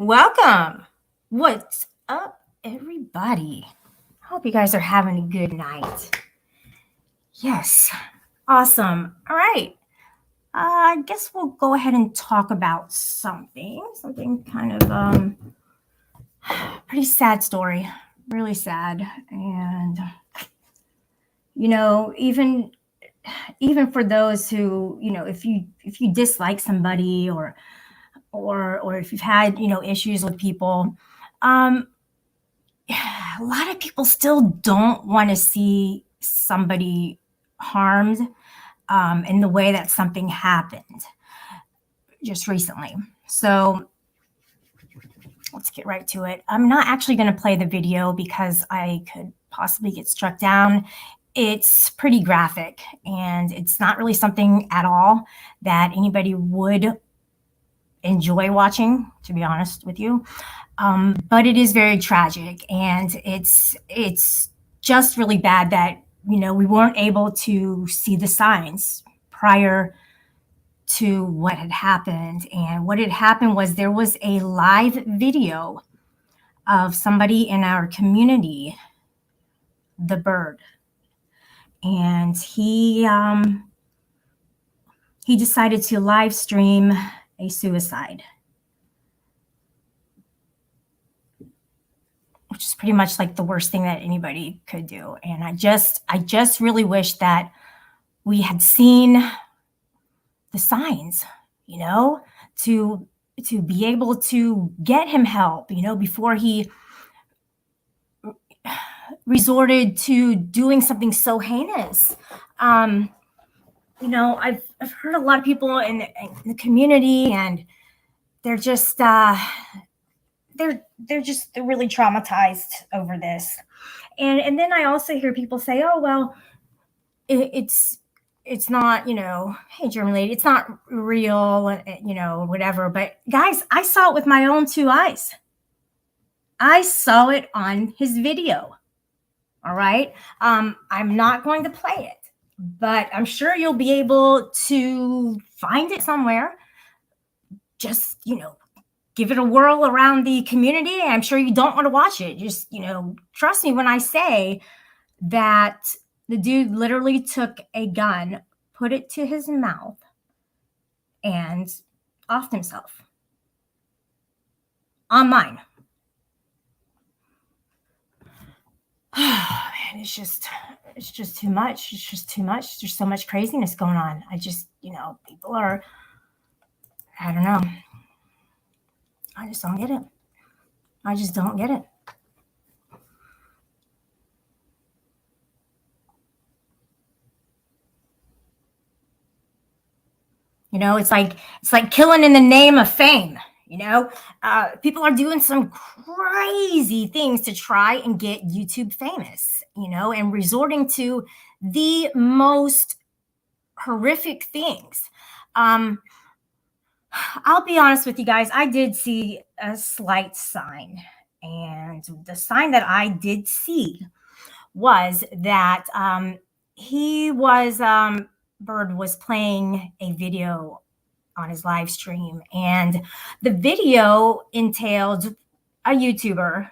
Welcome. What's up, everybody? Hope you guys are having a good night. Yes, awesome. All right. I guess we'll go ahead and talk about something kind of pretty sad story, really sad, and even for those who if you dislike somebody or if you've had issues with people, um a lot of people still don't want to see somebody harmed in the way that something happened just recently. So let's get right to it. I'm not actually going to play the video because I could possibly get struck down. It's pretty graphic and it's not really something at all that anybody would enjoy watching, to be honest with you. But it is very tragic, and it's just really bad that we weren't able to see the signs prior to what had happened. And what had happened was there was a live video of somebody in our community, the bird, and he decided to live stream a suicide, which is pretty much like the worst thing that anybody could do. And I just really wish that we had seen the signs, to be able to get him help, before he resorted to doing something so heinous. I've heard a lot of people in the community, and they're just they're really traumatized over this. And then I also hear people say, oh, well, it's not, hey, German lady, it's not real, whatever. But guys, I saw it with my own two eyes. I saw it on his video. All right. I'm not going to play it, but I'm sure you'll be able to find it somewhere. Just, give it a whirl around the community. I'm sure you don't want to watch it. Just, trust me when I say that the dude literally took a gun, put it to his mouth, and offed himself on mine. Oh, man, it's just too much. It's just too much. There's so much craziness going on. I just, people are, I don't know. I just don't get it. I just don't get it. It's like killing in the name of fame. People are doing some crazy things to try and get YouTube famous, and resorting to the most horrific things. I'll be honest with you guys. I did see a slight sign, and the sign that I did see was that Bird was playing a video on his live stream, and the video entailed a YouTuber.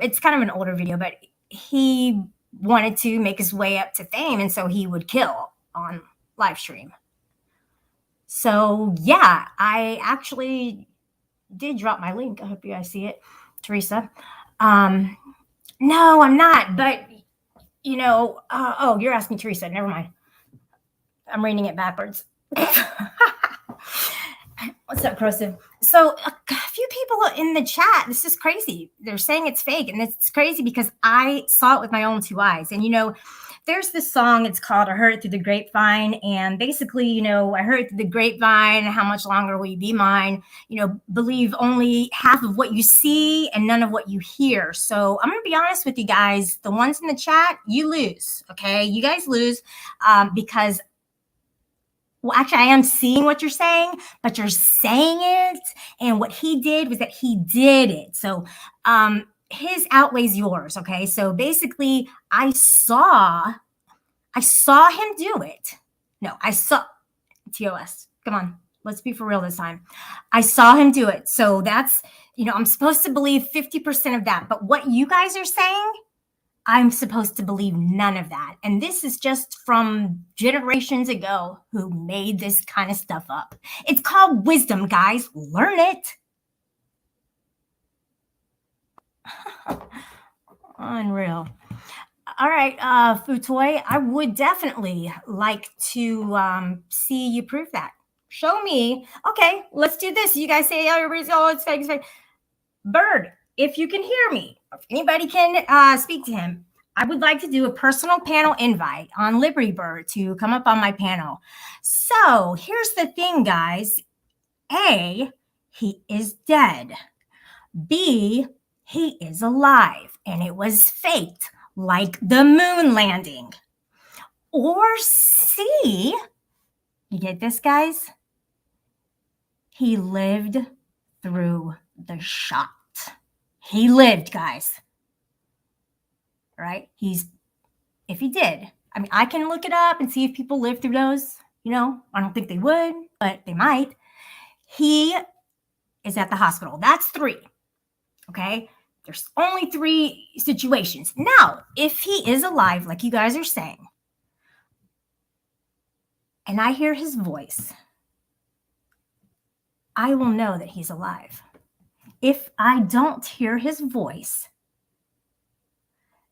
It's kind of an older video, but he wanted to make his way up to fame, and so he would kill on live stream. So yeah, I actually did drop my link. I hope you guys see it, Teresa. No, I'm not, but oh, you're asking Teresa. Never mind. I'm reading it backwards. What's up, Corrosive? So a few people in the chat, this is crazy. They're saying it's fake, and it's crazy because I saw it with my own two eyes. And there's this song, it's called I Heard It Through the Grapevine. And basically, I heard it through the grapevine. How much longer will you be mine? Believe only half of what you see and none of what you hear. So I'm going to be honest with you guys. The ones in the chat, you lose. Okay. You guys lose because, well, actually, I am seeing what you're saying, but you're saying it. And what he did was that he did it. So, his outweighs yours. Okay. So basically I saw him do it. No, I saw TOS. Come on. Let's be for real this time. I saw him do it. So that's, I'm supposed to believe 50% of that. But what you guys are saying, I'm supposed to believe none of that. And this is just from generations ago who made this kind of stuff up. It's called wisdom, guys. Learn it. Unreal. All right, Futoy, I would definitely like to see you prove that. Show me. Okay, let's do this. You guys say, oh, it's fake, it's fake. Bird, if you can hear me, if anybody can speak to him, I would like to do a personal panel invite on Liberty Bird to come up on my panel. So here's the thing, guys. A, he is dead. B, he is alive, and it was faked, like the moon landing. Or C, you get this, guys? He lived through the shot. He lived, guys. Right? If he did, I mean, I can look it up and see if people live through those. I don't think they would, but they might. He is at the hospital. That's 3. Okay? There's only 3 situations. Now, if he is alive, like you guys are saying, and I hear his voice, I will know that he's alive. If I don't hear his voice,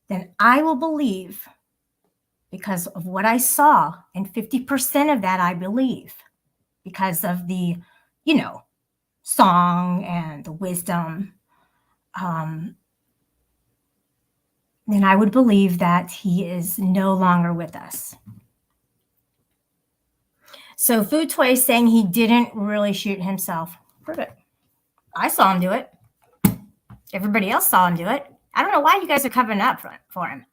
then I will believe because of what I saw. And 50% of that I believe because of the, song and the wisdom. Then I would believe that he is no longer with us. So Futoy is saying he didn't really shoot himself. Prove it. I saw him do it. Everybody else saw him do it. I don't know why you guys are covering up for him.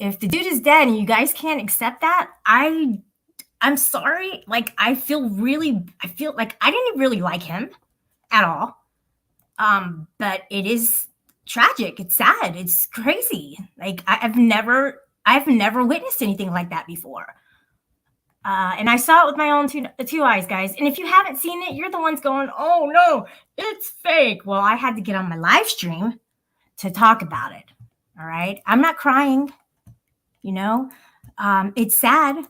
If the dude is dead and you guys can't accept that, I'm sorry. Like, I feel like I didn't really like him at all. But it is tragic. It's sad. It's crazy. Like, I've never witnessed anything like that before. And I saw it with my own two eyes, guys. And if you haven't seen it, you're the ones going, oh no, it's fake. Well, I had to get on my live stream to talk about it. All right. I'm not crying, it's sad,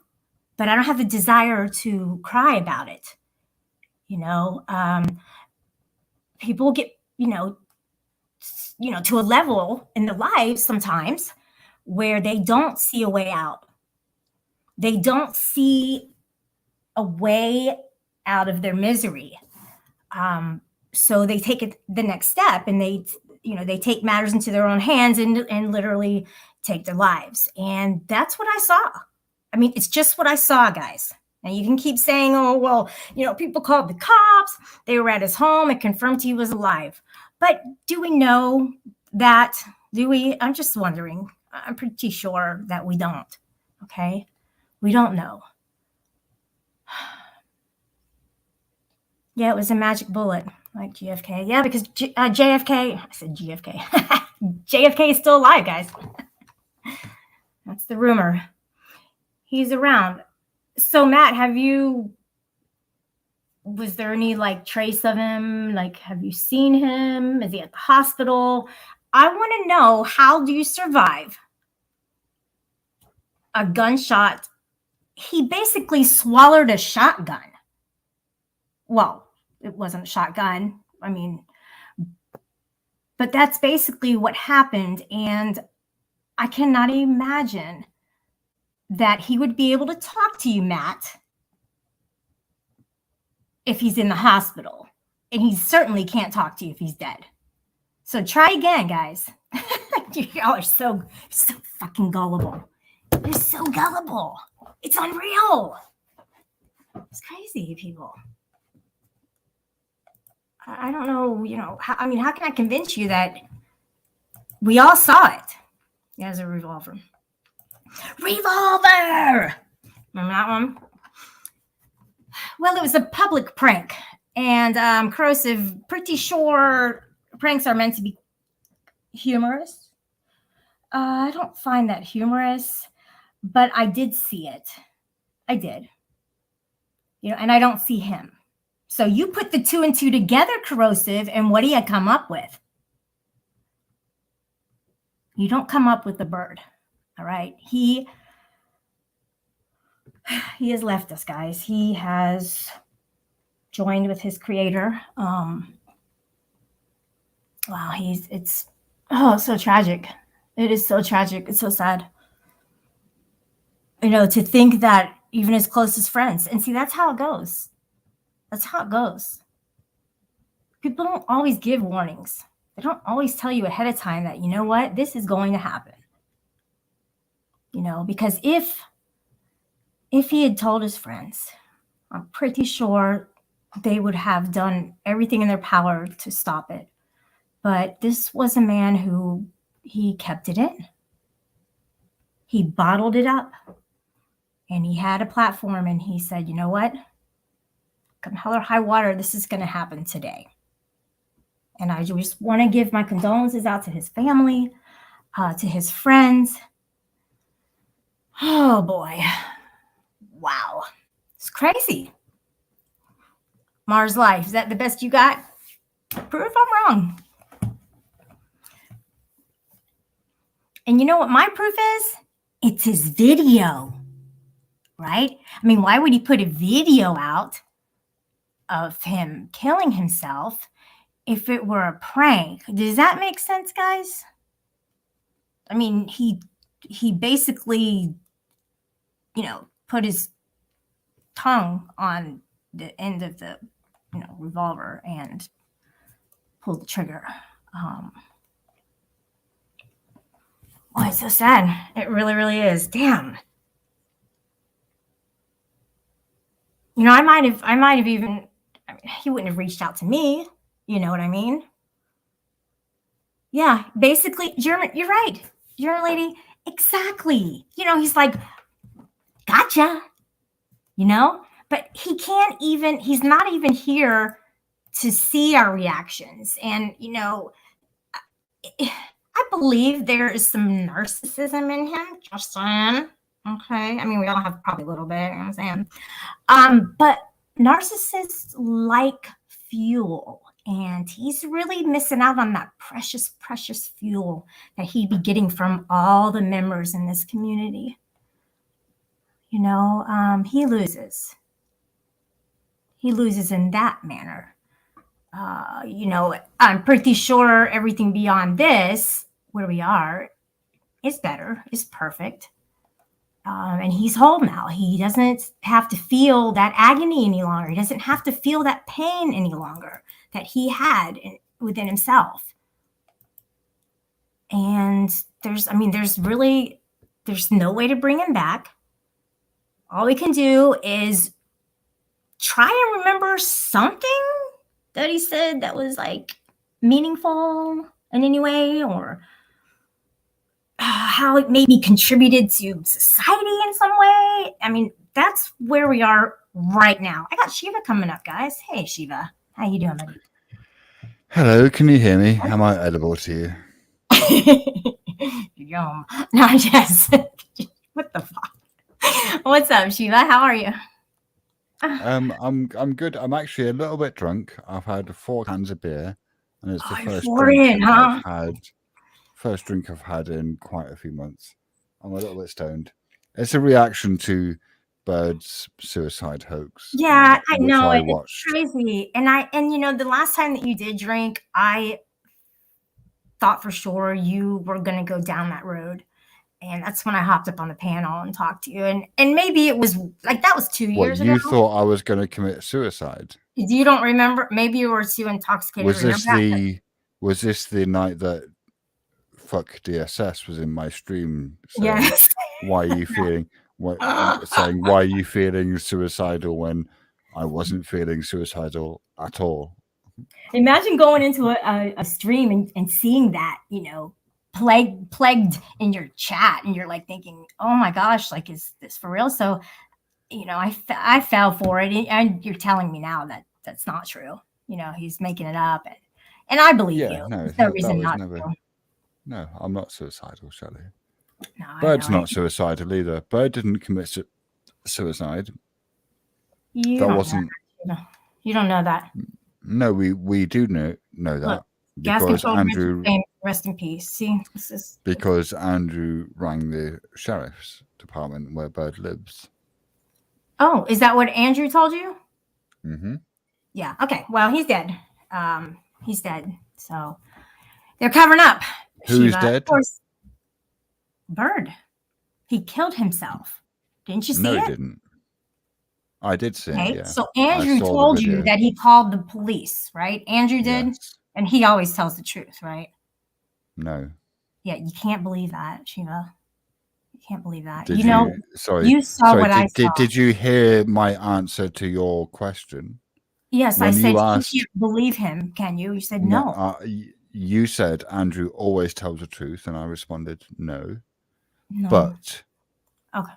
but I don't have the desire to cry about it. People get, to a level in their lives sometimes where they don't see a way out. They don't see a way out of their misery. So they take it the next step and they take matters into their own hands and literally take their lives. And that's what I saw. I mean, it's just what I saw, guys. Now you can keep saying, oh, well, people called the cops. They were at his home and confirmed he was alive. But do we know that? Do we? I'm just wondering. I'm pretty sure that we don't. Okay. We don't know. Yeah, it was a magic bullet, like GFK. Yeah, because JFK, I said GFK. JFK is still alive, guys. That's the rumor. He's around. So, Matt, was there any trace of him? Have you seen him? Is he at the hospital? I want to know, how do you survive a gunshot? He basically swallowed a shotgun. Well, it wasn't a shotgun. I mean, but that's basically what happened. And I cannot imagine that he would be able to talk to you, Matt, if he's in the hospital. And he certainly can't talk to you if he's dead. So try again, guys. Y'all are so fucking gullible. You're so gullible. It's unreal. It's crazy, people. I don't know, how can I convince you that we all saw it? He has a revolver. Revolver! Remember that one? Well, it was a public prank. And Corrosive, pretty sure pranks are meant to be humorous. I don't find that humorous, but I did see it. I did. and I don't see him. So you put the 2 and 2 together, corrosive, and what do you come up with? You don't come up with a bird. All right. He has left us, guys. He has joined with his creator. Wow, it's so tragic. It is so tragic. It's so sad. To think that even his closest friends, and see, that's how it goes. That's how it goes. People don't always give warnings. They don't always tell you ahead of time that, you know what, this is going to happen. Because if he had told his friends, I'm pretty sure they would have done everything in their power to stop it. But this was a man who he kept it in. He bottled it up. And he had a platform and he said, you know what? Come hell or high water, this is going to happen today. And I just want to give my condolences out to his family, to his friends. Oh, boy. Wow. It's crazy. Mars Life, is that the best you got? Prove I'm wrong. And you know what my proof is? It's his video. Right? I mean, why would he put a video out of him killing himself if it were a prank? Does that make sense, guys? I mean, he basically, put his tongue on the end of the, revolver and pulled the trigger. Oh, it's so sad. It really, really is. Damn. I might have even, he wouldn't have reached out to me. You know what I mean? Yeah, basically, you're right. German lady, exactly. He's like, gotcha. But he's not even here to see our reactions. And, I believe there is some narcissism in him, just saying. Okay. I mean, we all have probably a little bit, you know what I'm saying? But narcissists like fuel, and he's really missing out on that precious, precious fuel that he'd be getting from all the members in this community. He loses. He loses in that manner. I'm pretty sure everything beyond this, where we are, is better, is perfect. And he's whole now. He doesn't have to feel that agony any longer. He doesn't have to feel that pain any longer that he had within himself. And there's no way to bring him back. All we can do is try and remember something that he said that was like meaningful in any way, or how it maybe contributed to society in some way. I mean, that's where we are right now. I got Shiva coming up, guys. Hey, Shiva. How you doing, buddy? Hello, can you hear me? Am I edible to you? Yum. No, yes. What the fuck? What's up, Shiva? How are you? I'm good. I'm actually a little bit drunk. I've had 4 cans of beer, and it's the first drink I've had in quite a few months. I'm a little bit stoned. It's a reaction to Bird's suicide hoax. Yeah, I know. It's crazy. And the last time that you did drink, I thought for sure you were going to go down that road. And that's when I hopped up on the panel and talked to you. And maybe it was like, that was 2 years ago. You thought I was going to commit suicide? You don't remember? Maybe you were too intoxicated. Was this the night that Fuck DSS was in my stream? Yes. Why are you feeling? Saying, why are you feeling suicidal when I wasn't feeling suicidal at all? Imagine going into a stream and seeing that, plagued in your chat, and you're like thinking, oh my gosh, like, is this for real? So, I fell for it, and you're telling me now that that's not true. He's making it up, and I believe you. There's no reason not to. No, I'm not suicidal, Shelley. No, Bird's not suicidal either. Bird didn't commit suicide. You That don't know wasn't. that. You don't know that. No, we do know Look, that gas because control Andrew rest in peace. See, this is rang the sheriff's department where Bird lives. Oh, is that what Andrew told you? Mm-hmm. Yeah. Okay. Well, he's dead. He's dead. So they're covering up. Who's Shiva, of dead? course. Bird. He killed himself. Didn't you see No, he it? didn't. I did see it, Okay. yeah. So I Andrew saw the told you video. that he called the police, right? Andrew did, Yes. and he always tells the truth, right? No. Yeah. You can't believe that, Shiva. You can't believe that. Did You know, sorry. you saw what I saw. Did you hear my answer to your question? Yes, I When said you you asked, can't believe him. Can you? You said no, no. you said Andrew always tells the truth, and I responded no. No. But Okay.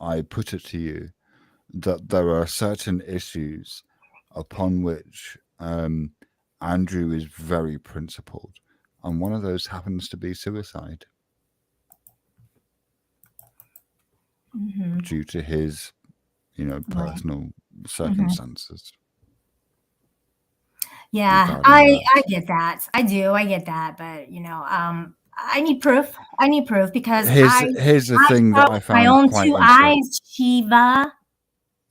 I put it to you that there are certain issues upon which Andrew is very principled, and one of those happens to be suicide due to his, personal circumstances. Yeah, I get that. I do. I get that. But I need proof. I need proof because Here's the thing saw that it I with my found own quite two interesting. eyes, Shiva.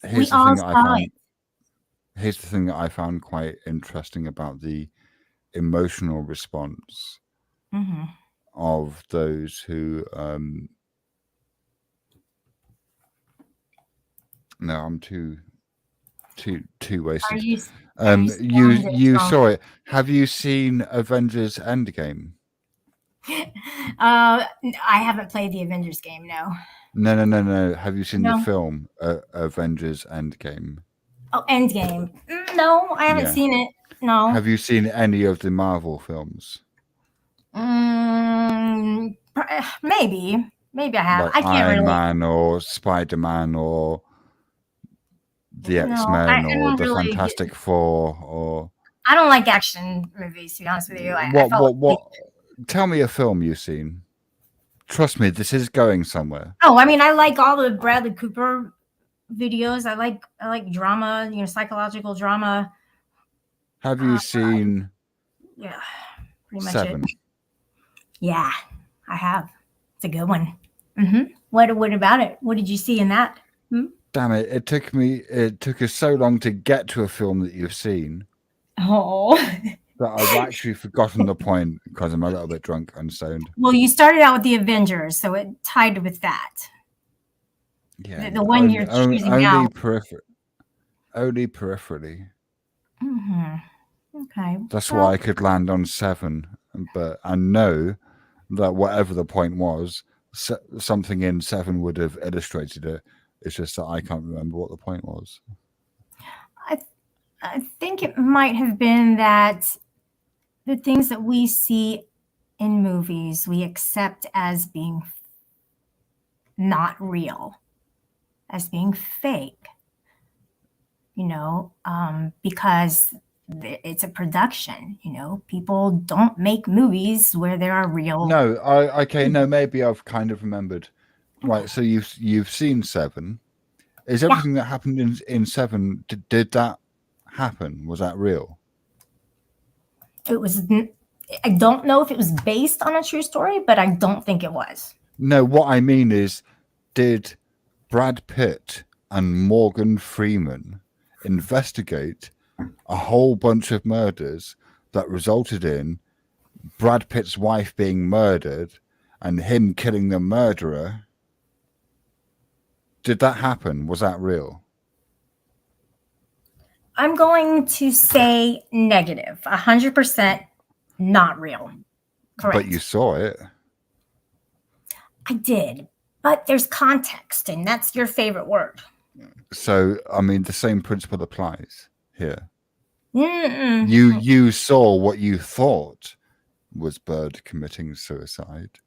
We Here's the all thing that I saw found. it. Here's the thing that I found quite interesting about the emotional response of those who. No, I'm too wasted. You saw it. Have you seen Avengers Endgame? I haven't played the Avengers game. No. No. Have you seen the film Avengers Endgame? Oh, Endgame. No, I haven't seen it. No. Have you seen any of the Marvel films? Maybe I have. Like I can't Iron really. Man or Spider-Man or the X-Men or the Fantastic Four or. I don't like action movies, to be honest with you. I felt What? Tell me a film you've seen. Trust me, this is going somewhere. Oh, I mean, I like all the Bradley Cooper videos. I like drama, psychological drama. Have you seen? Yeah, pretty much Seven? It. Yeah, I have. It's a good one. What about it? What did you see in that? Damn it! It took us so long to get to a film that you've seen. Oh. That I've actually forgotten the point because I'm a little bit drunk and stoned. Well, you started out with the Avengers, so it tied with that. Yeah, the one you're choosing now. Only peripherally. Okay. That's why I could land on Seven, but I know that whatever the point was, something in Seven would have illustrated it. It's just that I can't remember what the point was. I think it might have been that the things that we see in movies we accept as being not real, as being fake, because it's a production. People don't make movies where there are real. No, maybe I've kind of remembered. Right, so you've seen Seven. Is everything that happened in Seven, did that happen? Was that real? It was. I don't know if it was based on a true story, but I don't think it was. No, what I mean is, did Brad Pitt and Morgan Freeman investigate a whole bunch of murders that resulted in Brad Pitt's wife being murdered and him killing the murderer? Did that happen? Was that real? I'm going to say negative. 100% not real. Correct. But you saw it. I did. But there's context, and that's your favorite word. So, I mean, the same principle applies here. You saw what you thought was Bird committing suicide.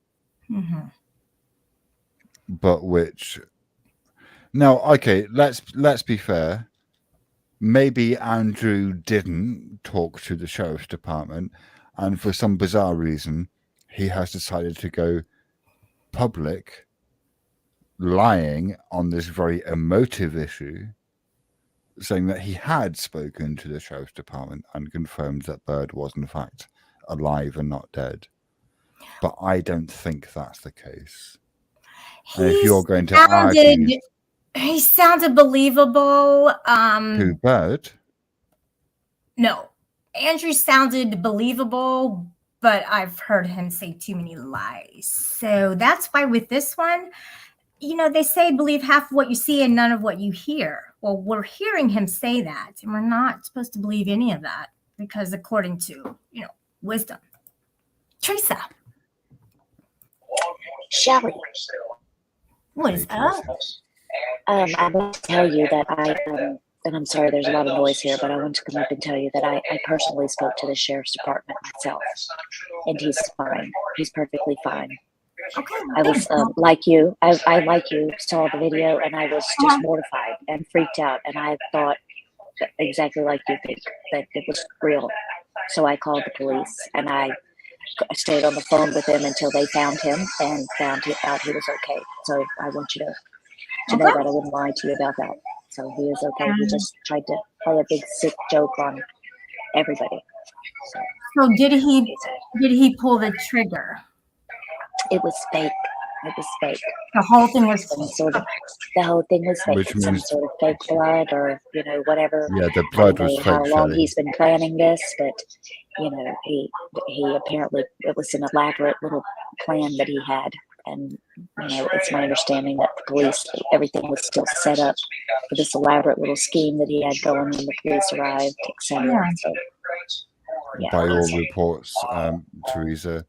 But which... Now, okay, let's be fair. Maybe Andrew didn't talk to the sheriff's department, and for some bizarre reason, he has decided to go public lying on this very emotive issue, saying that he had spoken to the sheriff's department and confirmed that Bird was in fact alive and not dead. But I don't think that's the case. And if you're going to argue he sounded believable. who Bird, No, Andrew sounded believable, but I've heard him say too many lies. So that's why with this one, they say believe half of what you see and none of what you hear. Well, we're hearing him say that, and we're not supposed to believe any of that because according to, wisdom. Teresa. Shelly, What is up? I want to tell you that and I'm sorry there's a lot of noise here, but I want to come up and tell you that I personally spoke to the sheriff's department myself, and he's fine. He's perfectly fine. Okay. I was like you. I like you saw the video, and I was just mortified and freaked out, and I thought exactly like you think that it was real. So I called the police, and I stayed on the phone with him until they found him and found out he was okay. So I want you to know that I wouldn't lie to you about that. So he is okay. He just tried to play a big sick joke on everybody. So did he pull the trigger? It was fake. It was fake. The whole thing was the whole thing was fake. Which Some means- sort of fake blood or whatever. yeah, the I blood don't was know how fake, long Shelley. he's been planning this, but he apparently it was an elaborate little plan that he had, and it's my understanding that the police, everything was still set up for this elaborate little scheme that he had going when the police arrived, etc. Yeah. So, yeah. By all reports, Teresa,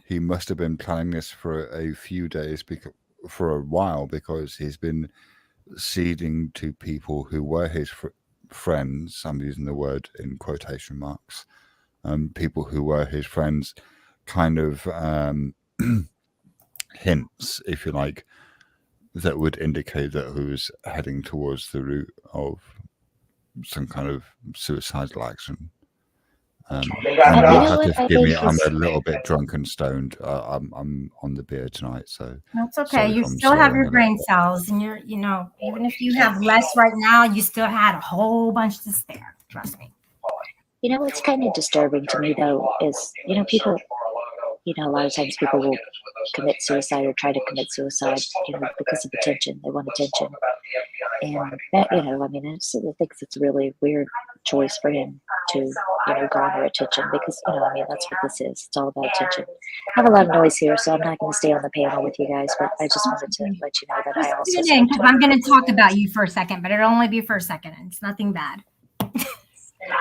he must have been planning this for a few days, for a while, because he's been ceding to people who were his friends. I'm using the word in quotation marks. People who were his friends, kind of hints, if you like, that would indicate that he was heading towards the route of some kind of suicidal action. And you'll have to forgive me. I'm a little bit drunk and stoned. I'm on the beer tonight, so That's okay. sorry You if I'm still have slurring your a brain little. cells, and you're, even if you have less right now, you still had a whole bunch to spare. Trust me. What's kind of disturbing to me though is people. A lot of times people will commit suicide or try to commit suicide, because of attention. They want attention. And that, I think it's a really weird choice for him to, garner attention because, that's what this is. It's all about attention. I have a lot of noise here, so I'm not going to stay on the panel with you guys, but I just wanted to let you know that I also. Because I'm going to talk about you for a second, but it'll only be for a second. It's nothing bad.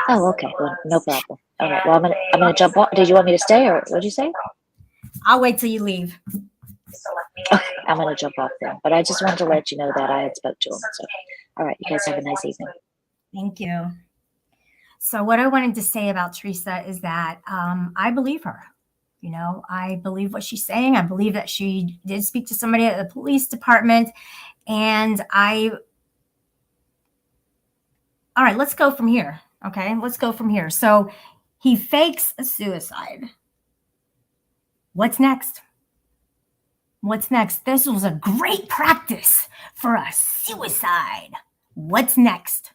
Oh, okay. Well, no problem. All right. Well, I'm gonna jump off. Did you want me to stay, or what did you say? I'll wait till you leave. Okay, I'm gonna jump off then. But I just wanted to let you know that I had spoke to him. So, all right. You guys have a nice evening. Thank you. So what I wanted to say about Teresa is that I believe her. I believe what she's saying. I believe that she did speak to somebody at the police department, and all right, let's go from here. Okay, let's go from here. So he fakes a suicide. What's next? What's next? This was a great practice for a suicide. What's next?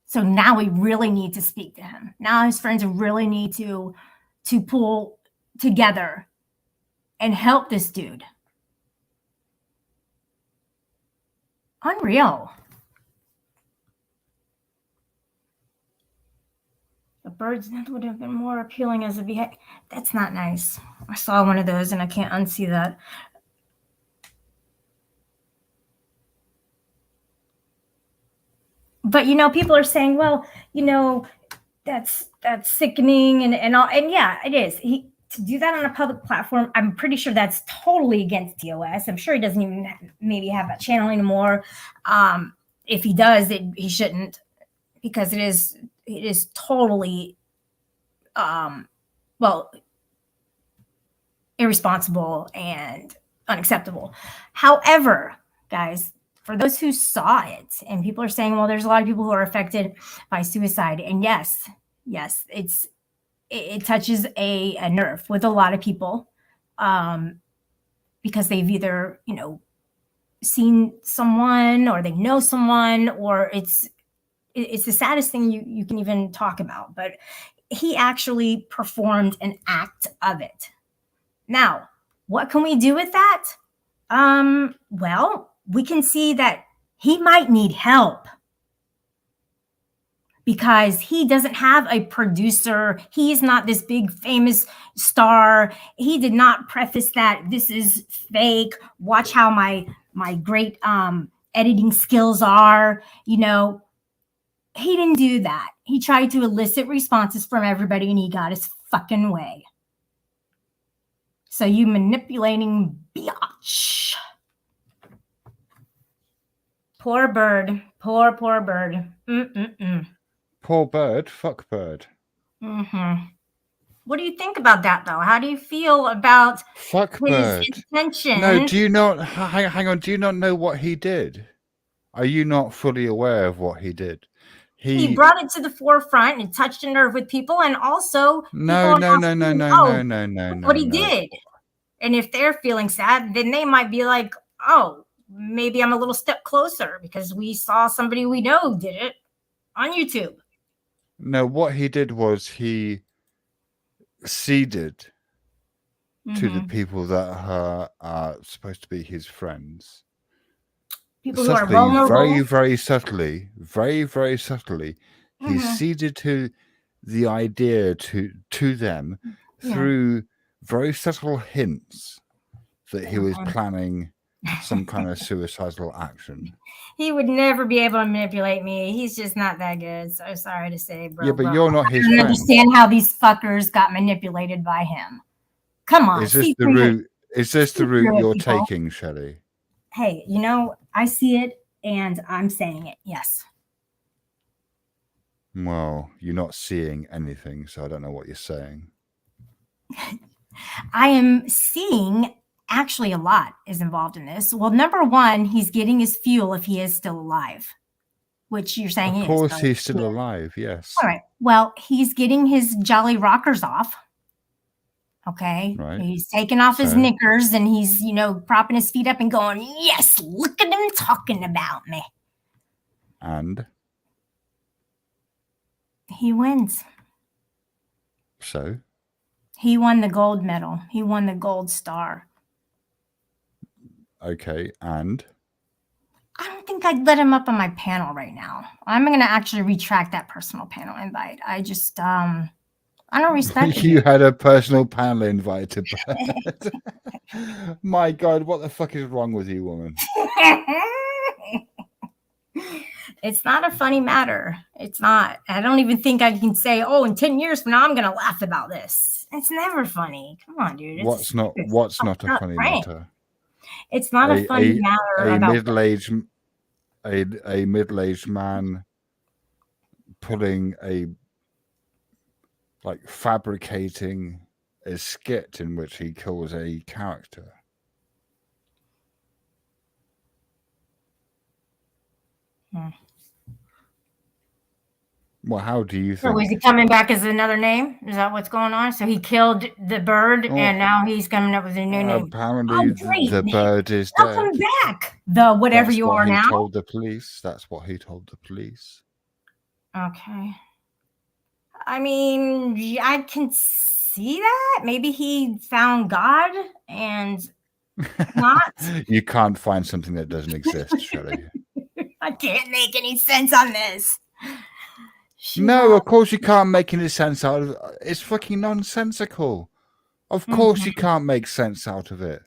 So now we really need to speak to him. Now his friends really need to pull together and help this dude. Unreal. A bird's nest would have been more appealing as a vehicle. That's not nice. I saw one of those and I can't unsee that. But people are saying, well, that's sickening and all, and yeah, it is. To do that on a public platform, I'm pretty sure that's totally against TOS. I'm sure he doesn't even maybe have that channel anymore. If he does, he shouldn't, because it is totally irresponsible and unacceptable. However, guys, for those who saw it, and people are saying, well, there's a lot of people who are affected by suicide, and yes, it touches a nerve with a lot of people, because they've either seen someone or they know someone, or it's the saddest thing you can even talk about. But he actually performed an act of it. Now, what can we do with that? Well, we can see that he might need help because he doesn't have a producer. He's not this big famous star. He did not preface that this is fake. Watch how my great editing skills are. You know, he didn't do that. He tried to elicit responses from everybody and he got his fucking way. So you manipulating biatch. Poor bird. Poor bird. Poor bird, fuck bird. What do you think about that, though? How do you feel about Fuck his bird. intention? No, do you not, hang on, do you not know what he did? Are you not fully aware of what he did? He brought it to the forefront and touched a nerve with people, and also No. what he did. And if they're feeling sad, then they might be like, oh, maybe I'm a little step closer because we saw somebody we know did it on YouTube. No, what he did was he ceded to the people that are supposed to be his friends. People who are vulnerable. Very subtly, he ceded to the idea to them through very subtle hints that he was planning some kind of suicidal action. He would never be able to manipulate me. He's just not that good. So sorry to say, bro. Yeah, but you're not his I don't friend. understand how these fuckers got manipulated by him. Come on. Is this the route? Is this the route you're taking, Shelley? Hey, you know, I see it and I'm saying it. Yes. Well, you're not seeing anything, so I don't know what you're saying. I am seeing actually a lot is involved in this. Well, number one, he's getting his fuel if he is still alive, which you're saying Of course he's still alive, yes. All right. Well, he's getting his jolly rockers off. Okay. Right. He's taking off his knickers and he's, you know, propping his feet up and going, yes, look at him talking about me. And? He wins. So? He won the gold medal. He won the gold star. Okay, and? I don't think I'd let him up on my panel right now. I'm going to actually retract that personal panel invite. I just, I don't respect You had a personal panel invite to Bird. My God, what the fuck is wrong with you, woman? It's not a funny matter. It's not. I don't even think I can say, oh, in 10 years from now, I'm going to laugh about this. It's never funny. Come on, dude. What's not a funny matter? It's not a funny matter about a middle-aged man pulling fabricating a skit in which he kills a character. Well, how do you think? So is he coming back as another name? Is that what's going on? So he killed the bird and now he's coming up with a new name. Apparently the bird is dead. Welcome back. The whatever That's you what are he now. told the police. That's what he told the police. Okay. I mean, I can see that. Maybe he found God and not. You can't find something that doesn't exist, Shelley. I can't make any sense on this. No, of course you can't make any sense out of it. It's fucking nonsensical. Of course you can't make sense out of it.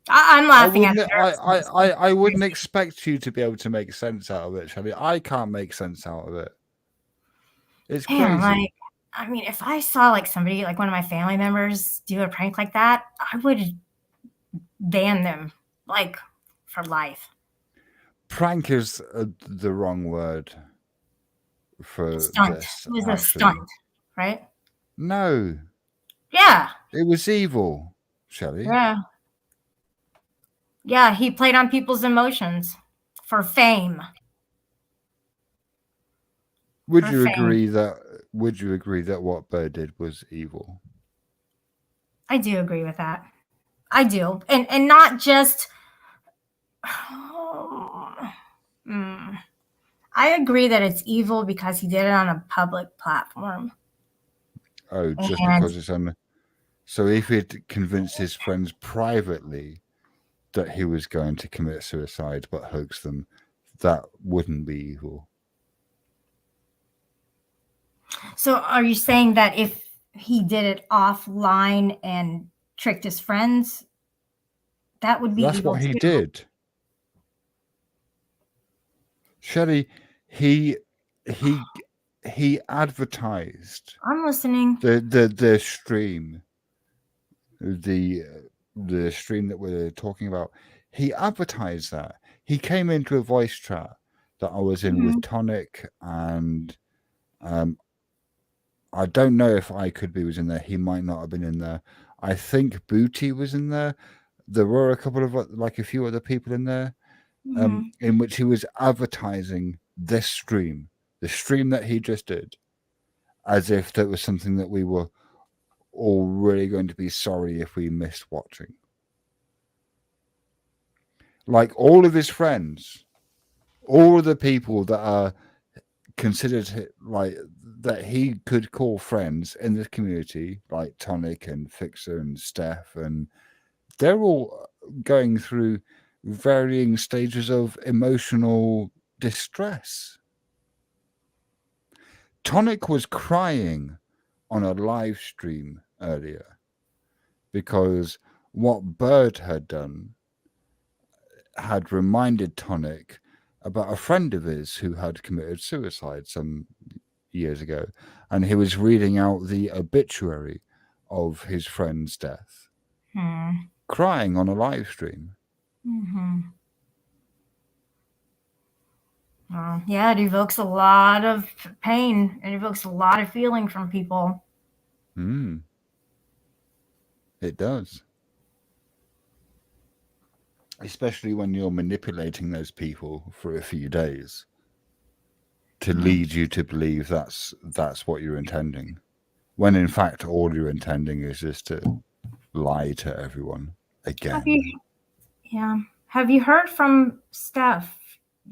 I'm laughing at it. I wouldn't expect you to be able to make sense out of it, Shelley. I can't make sense out of it. It's crazy. I mean, if I saw somebody, one of my family members do a prank like that, I would ban them for life. Prank is the wrong word for stunt. this. It was a stunt, right? No. Yeah. It was evil, Shelley. Yeah. Yeah, he played on people's emotions for fame. Would you agree that what Bird did was evil? I do agree with that. I do, and not just. I agree that it's evil because he did it on a public platform. Oh, just And because it's on. So if he'd convinced his friends privately that he was going to commit suicide but hoax them, that wouldn't be evil. so are you saying that if he did it offline and tricked his friends, that would be That's evil what he too? did. Shelley, he advertised I'm listening. the stream, the stream that we're talking about. He advertised that. He came into a voice chat that I was in with Tonic, and I don't know if I Could Be was in there. He might not have been in there. I think Booty was in there. There were a couple of a few other people in there, in which he was advertising this stream, the stream that he just did, as if that was something that we were all really going to be sorry if we missed watching. Like all of his friends, all of the people that are considered like that he could call friends in this community, like Tonic and Fixer and Steph, and they're all going through varying stages of emotional distress. Tonic was crying on a live stream earlier because what Bird had done had reminded Tonic about a friend of his who had committed suicide some years ago, and he was reading out the obituary of his friend's death, crying on a live stream. Yeah, it evokes a lot of pain. It evokes a lot of feeling from people. It does. Especially when you're manipulating those people for a few days to lead you to believe that's what you're intending, when in fact all you're intending is just to lie to everyone again. Have you heard from Steph?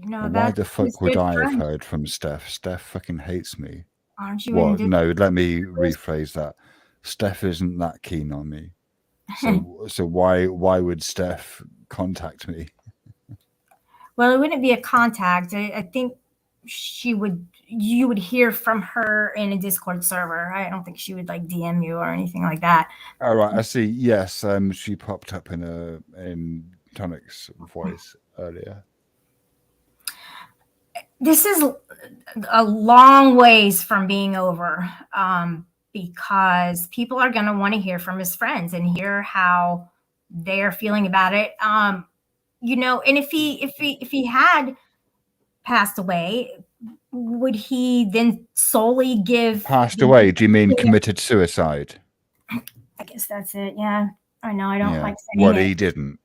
Why the fuck would I have heard from Steph? Steph fucking hates me. Aren't you? Well, no, let me rephrase that. Steph isn't that keen on me. So why would Steph contact me? Well, it wouldn't be a contact. I think you would hear from her in a Discord server. I don't think she would like DM you or anything like that. All right, I see. Yes, she popped up in Tonic's voice earlier. This is a long ways from being over, because people are going to want to hear from his friends and hear how they're feeling about it. And if he had passed away, would he then solely give passed away? Do you mean committed suicide? I guess that's it. Yeah, I know. I don't like saying what it. he didn't.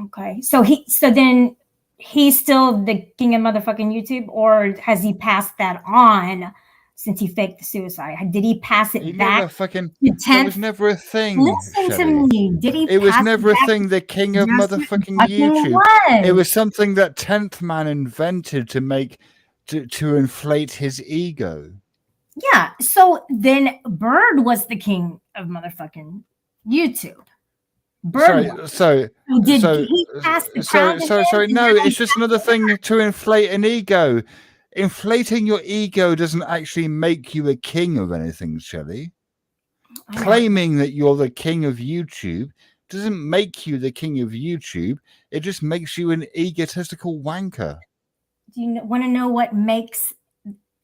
Okay, so then he's still the king of motherfucking YouTube, or has he passed that on since he faked the suicide? Did he pass it back? That was never a thing. Listen to me. Did he? It was never a thing. The king of motherfucking YouTube. It was something that 10th Man invented to make to inflate his ego. Yeah. So then Bird was the king of motherfucking YouTube. Sorry, no, it's just another thing to inflate an ego. Inflating your ego doesn't actually make you a king of anything, Shelley. Claiming that you're the king of YouTube doesn't make you the king of YouTube. It just makes you an egotistical wanker. Do you want to know what makes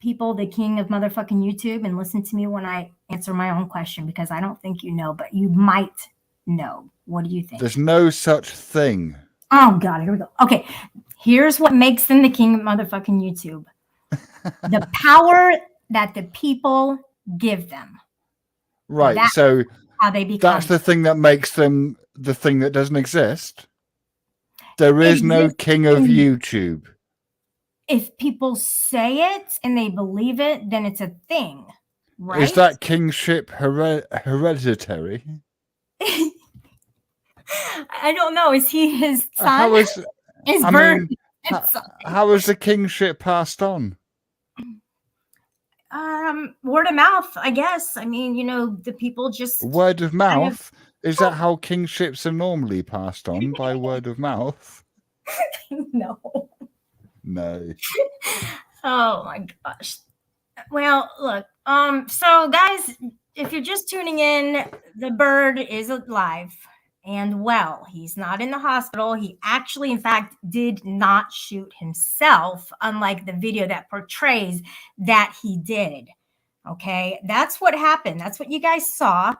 people the king of motherfucking YouTube? And listen to me when I answer my own question, because I don't think you know, but you might know. What do you think? There's no such thing. Oh, God, here we go. Okay, here's what makes them the king of motherfucking YouTube. The power that the people give them. Right, that's so how they become. That's the thing that makes them the thing that doesn't exist. There is no king of YouTube. If people say it and they believe it, then it's a thing, right? Is that kingship hereditary? I don't know. Is he his son? How is? His I bird? mean, how is the kingship passed on? Word of mouth, I guess. I mean, the people just Word of kind mouth? Is that how kingships are normally passed on, by word of mouth? no. No. Oh my gosh. Well, look. So guys, if you're just tuning in, the bird is alive and well. He's not in the hospital. He actually, in fact, did not shoot himself, unlike the video that portrays that he did. Okay, that's what happened. That's what you guys saw.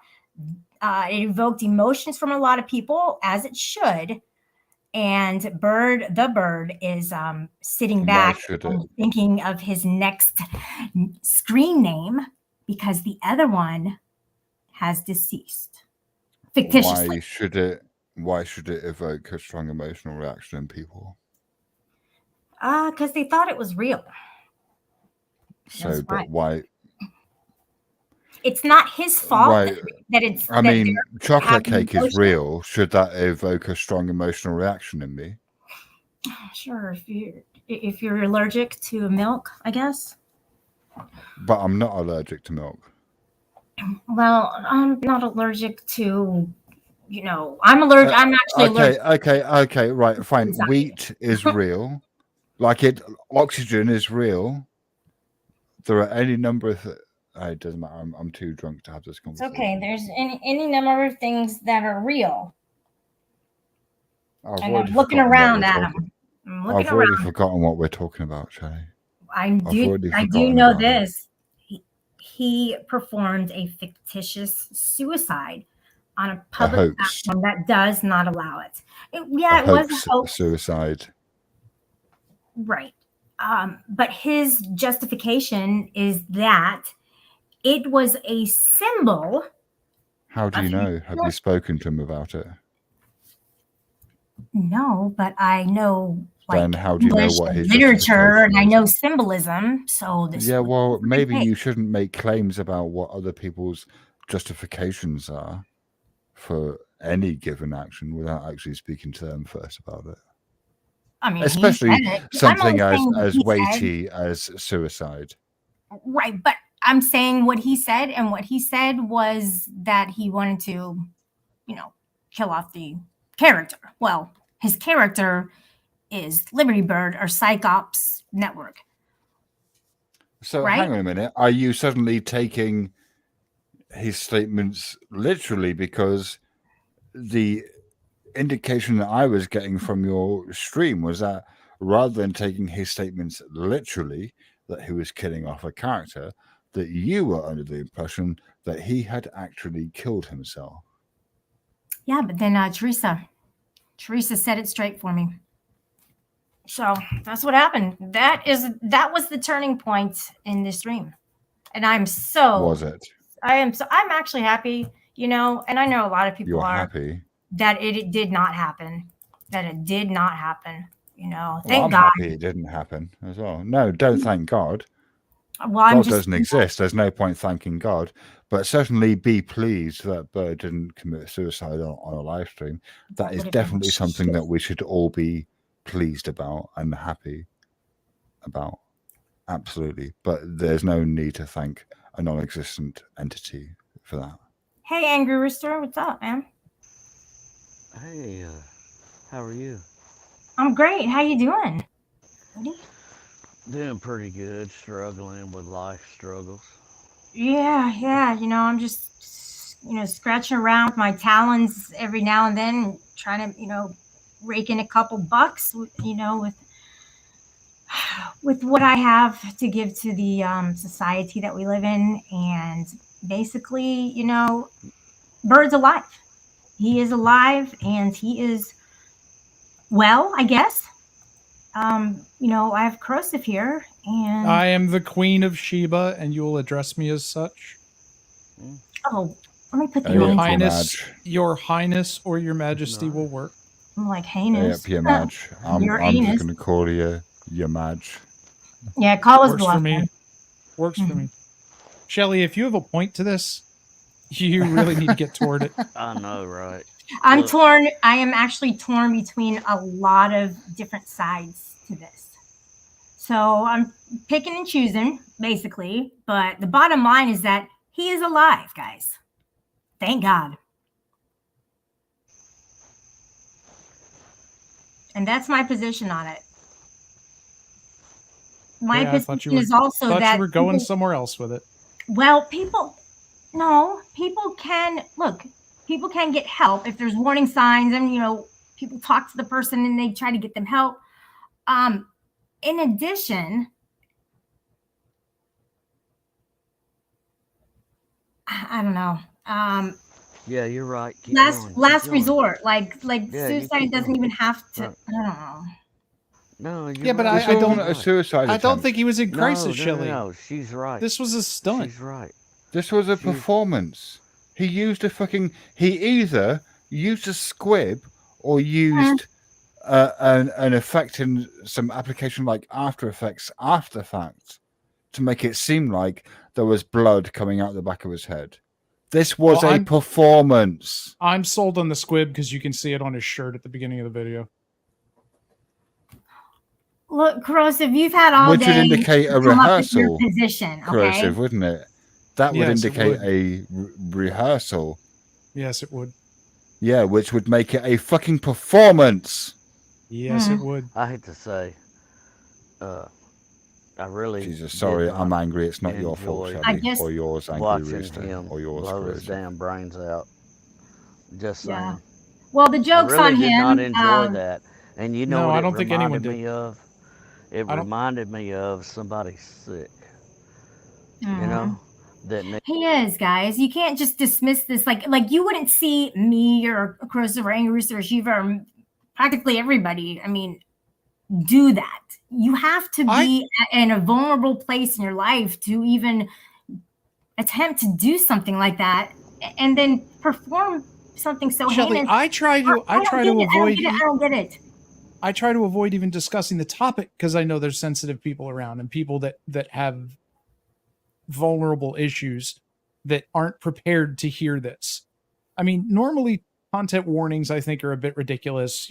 It evoked emotions from a lot of people, as it should. And the bird is sitting Why back should and it? thinking of his next screen name, because the other one has deceased fictitiously. Why should it evoke a strong emotional reaction in people? Because they thought it was real. So, That's but right. why? It's not his fault Why? that it's. I that mean, they're chocolate having cake is emotions. real. Should that evoke a strong emotional reaction in me? Sure, if you're allergic to milk, I guess. But I'm not allergic to milk. Well, I'm not allergic to. I'm allergic. I'm actually allergic. Okay, right, fine. Inside. Wheat is real. Oxygen is real. There are any number of. It doesn't matter. I'm too drunk to have this It's conversation. okay. There's any number of things that are real. I've And already I'm looking forgotten around what we're at talking- them. I'm looking I've already around. forgotten what we're talking about, Shelly. I I've already do forgotten know about it. this. He performed a fictitious suicide on a public hoax. platform that does not allow it. It was a hoax. Suicide. Right. But his justification is that it was a symbol. How do you know? Have you spoken to him about it? No, but I know Then how do you know English what and his literature, and I justification know is? symbolism. So this. Yeah, well, maybe you shouldn't make claims about what other people's justifications are for any given action without actually speaking to them first about it. I mean, Especially he said it. something I'm only saying what as he weighty as suicide. said. Right, but I'm saying what he said, and what he said was that he wanted to, kill off the character. Well, his character is Liberty Bird or Psychops Network. So right? hang on a minute. Are you suddenly taking his statements literally? Because the indication that I was getting from your stream was that rather than taking his statements literally, that he was killing off a character, that you were under the impression that he had actually killed himself. Yeah, but then Teresa said it straight for me. So that's what happened. That was the turning point in this stream. And I'm Was it? I'm actually happy, and I know a lot of people You're are happy that it did not happen. That it did not happen. Thank I'm God. happy it didn't happen as well. No, don't thank God. Well, God doesn't exist. There's no point thanking God. But certainly be pleased that Bird didn't commit suicide on a live stream. That is definitely something that we should all be pleased about and happy about. Absolutely. But there's no need to thank a non-existent entity for that. Hey, Angry Rooster, what's up, man? Hey, how are you? I'm great. How you doing? Buddy? Doing pretty good, struggling with life struggles. Yeah. I'm just, scratching around with my talons every now and then, trying to, rake in a couple bucks, with what I have to give to the society that we live in. And basically, Bird's alive. He is alive and he is well, I guess. I have corrosive here, and I am the Queen of Sheba, and you will address me as such. Oh, let me put the Your names. Your Highness, or Your Majesty will work. I'm like heinous. Yep, your Madge. I'm just going to call you your Madge. Yeah, call us Works bluff. for me. Works for me. Shelly, if you have a point to this, you really need to get toward it. I know, right? I'm Look. torn. I am actually torn between a lot of different sides to this. So I'm picking and choosing, basically. But the bottom line is that he is alive, guys. Thank God. And that's my position on it. My Yeah, I thought position is also thought that you were going people, somewhere else with it. well, people can look, people can get help if there's warning signs, and people talk to the person and they try to get them help. In addition, I don't know. Yeah, you're right. Keep going. Last Keep going. resort, like Yeah, you suicide keep doesn't going. even have to. Right. I don't know. No, you're Yeah, but right. This I wasn't don't. a suicide I don't attempt. think he was in No, crisis, no, Shelley. no. She's right. This was a stunt. She's right. This was a She's- performance. He used a fucking. He either used a squib or used an effect in some application like After Effects after the fact to make it seem like there was blood coming out the back of his head. This was Well, a performance. I'm sold on the squib because you can see it on his shirt at the beginning of the video. Look, corrosive, you've had all Which day would indicate to a come up with your rehearsal. position. Okay. Corrosive, wouldn't it? That would Yes, it indicate would. a rehearsal. Yes, it would. Yeah, which would make it a fucking performance. Yes, it would. I hate to say, I really. Jesus, did sorry, not I'm angry. It's not your fault, enjoy Shelley. I just- Or yours, Angry watching Rooster. him Or yours, blow his Corrosive. damn brains out. Just saying. Yeah. Well, the I joke's really on did him. not enjoy that. And you know No, what I it don't think anyone reminded did. me of? It I don't- reminded me of somebody sick. Mhm. You know? That He is, guys. You can't just dismiss this. Like you wouldn't see me or Corrosive or Angry Rooster or Shiva or practically everybody. I mean, do that. You have to be in a vulnerable place in your life to even attempt to do something like that, and then perform something so Shelley, heinous. I try to avoid. I don't get it. I try to avoid even discussing the topic because I know there's sensitive people around and people that have vulnerable issues that aren't prepared to hear this. I mean, normally content warnings I think are a bit ridiculous.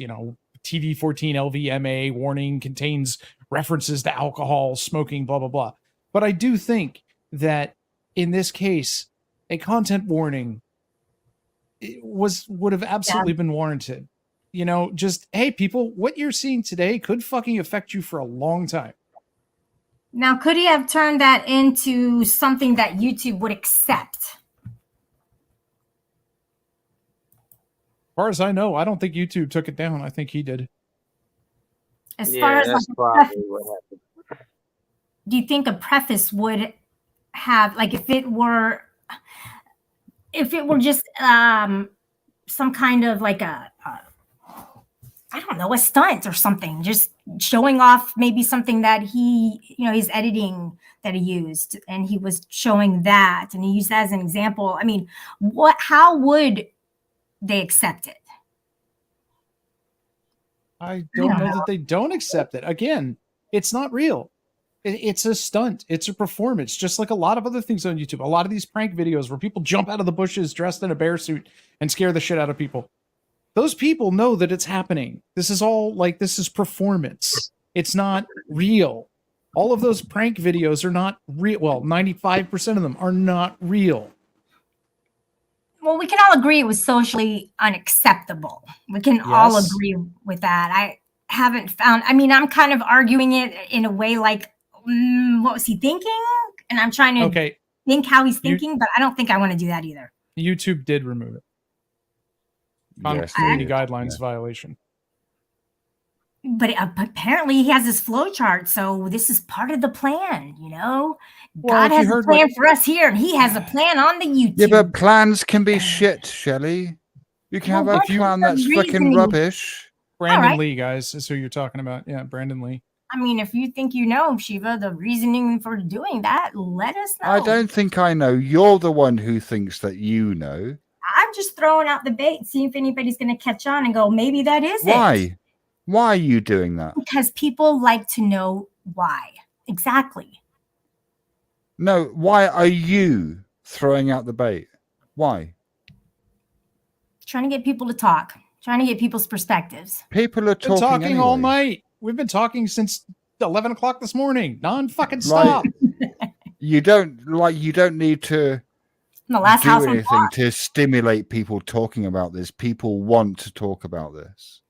TV 14 LVMA warning contains references to alcohol, smoking, blah blah blah. But I do think that in this case, a content warning would have absolutely been warranted. Just, hey, people, what you're seeing today could fucking affect you for a long time. Now, could he have turned that into something that YouTube would accept? As far as I know, I don't think YouTube took it down. I think he did. As far as that's like probably what happened. do you think a preface would have, like, if it were just some kind of like a I don't know, a stunt or something, just showing off maybe something that his editing that he used, and he was showing that, and he used that as an example. I mean, how would they accept it? I don't know that they don't accept it. Again, it's not real. It's a stunt. It's a performance, just like a lot of other things on YouTube. A lot of these prank videos where people jump out of the bushes dressed in a bear suit and scare the shit out of people. Those people know that it's happening. This is performance. It's not real. All of those prank videos are not real. Well, 95% of them are not real. Well, we can all agree it was socially unacceptable. We can all Yes. agree with that. I haven't found, I mean, I'm kind of arguing it in a way like, what was he thinking? And I'm trying to think how he's thinking, but I don't think I want to do that either. YouTube did remove it. Yes, Community they did. guidelines violation. But apparently he has this flow chart, so this is part of the plan, Well, God if you has a heard plan what- for us here, and he has a plan on the YouTube. Yeah, but plans can be shit, Shelley. You can Well, have a what is plan the that's fucking reasoning? rubbish. Brandon right. Lee, guys, is who you're talking about. Yeah, Brandon Lee. I mean, if you think Shiva, the reasoning for doing that, let us know. I don't think I know. You're the one who thinks that you know. I'm just throwing out the bait, see if anybody's going to catch on and go, maybe that is it. Why? Why are you doing that? Because people like to know why. Exactly. No, why are you throwing out the bait? Why? Trying to get people to talk. Trying to get people's perspectives. People are Been talking anyway. all night. We've been talking since 11 o'clock this morning. Non-fucking stop. You don't need to The last do house on anything block. to stimulate people talking about this. People want to talk about this.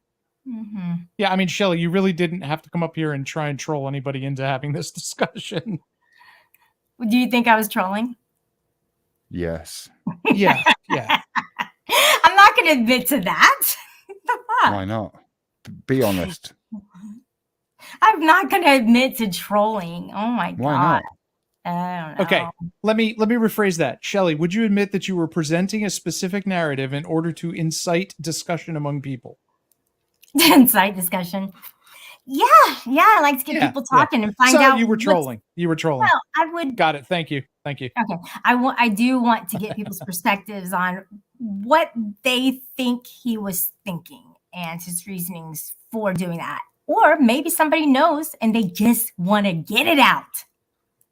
Mm-hmm. Yeah, I mean, Shelley, you really didn't have to come up here and try and troll anybody into having this discussion. Do you think I was trolling? Yes. Yeah. I'm not going to admit to that. The fuck? Why not? Be honest. I'm not going to admit to trolling. Oh my Why god. not? I don't know. Okay, let me rephrase that. Shelley, would you admit that you were presenting a specific narrative in order to incite discussion among people? Inside discussion. Yeah, I like to get Yeah, people talking and find So out. you were what's- trolling. You were trolling. Well, I would. Got it. Thank you. Okay, I do want to get people's perspectives on what they think he was thinking and his reasonings for doing that, or maybe somebody knows and they just want to get it out.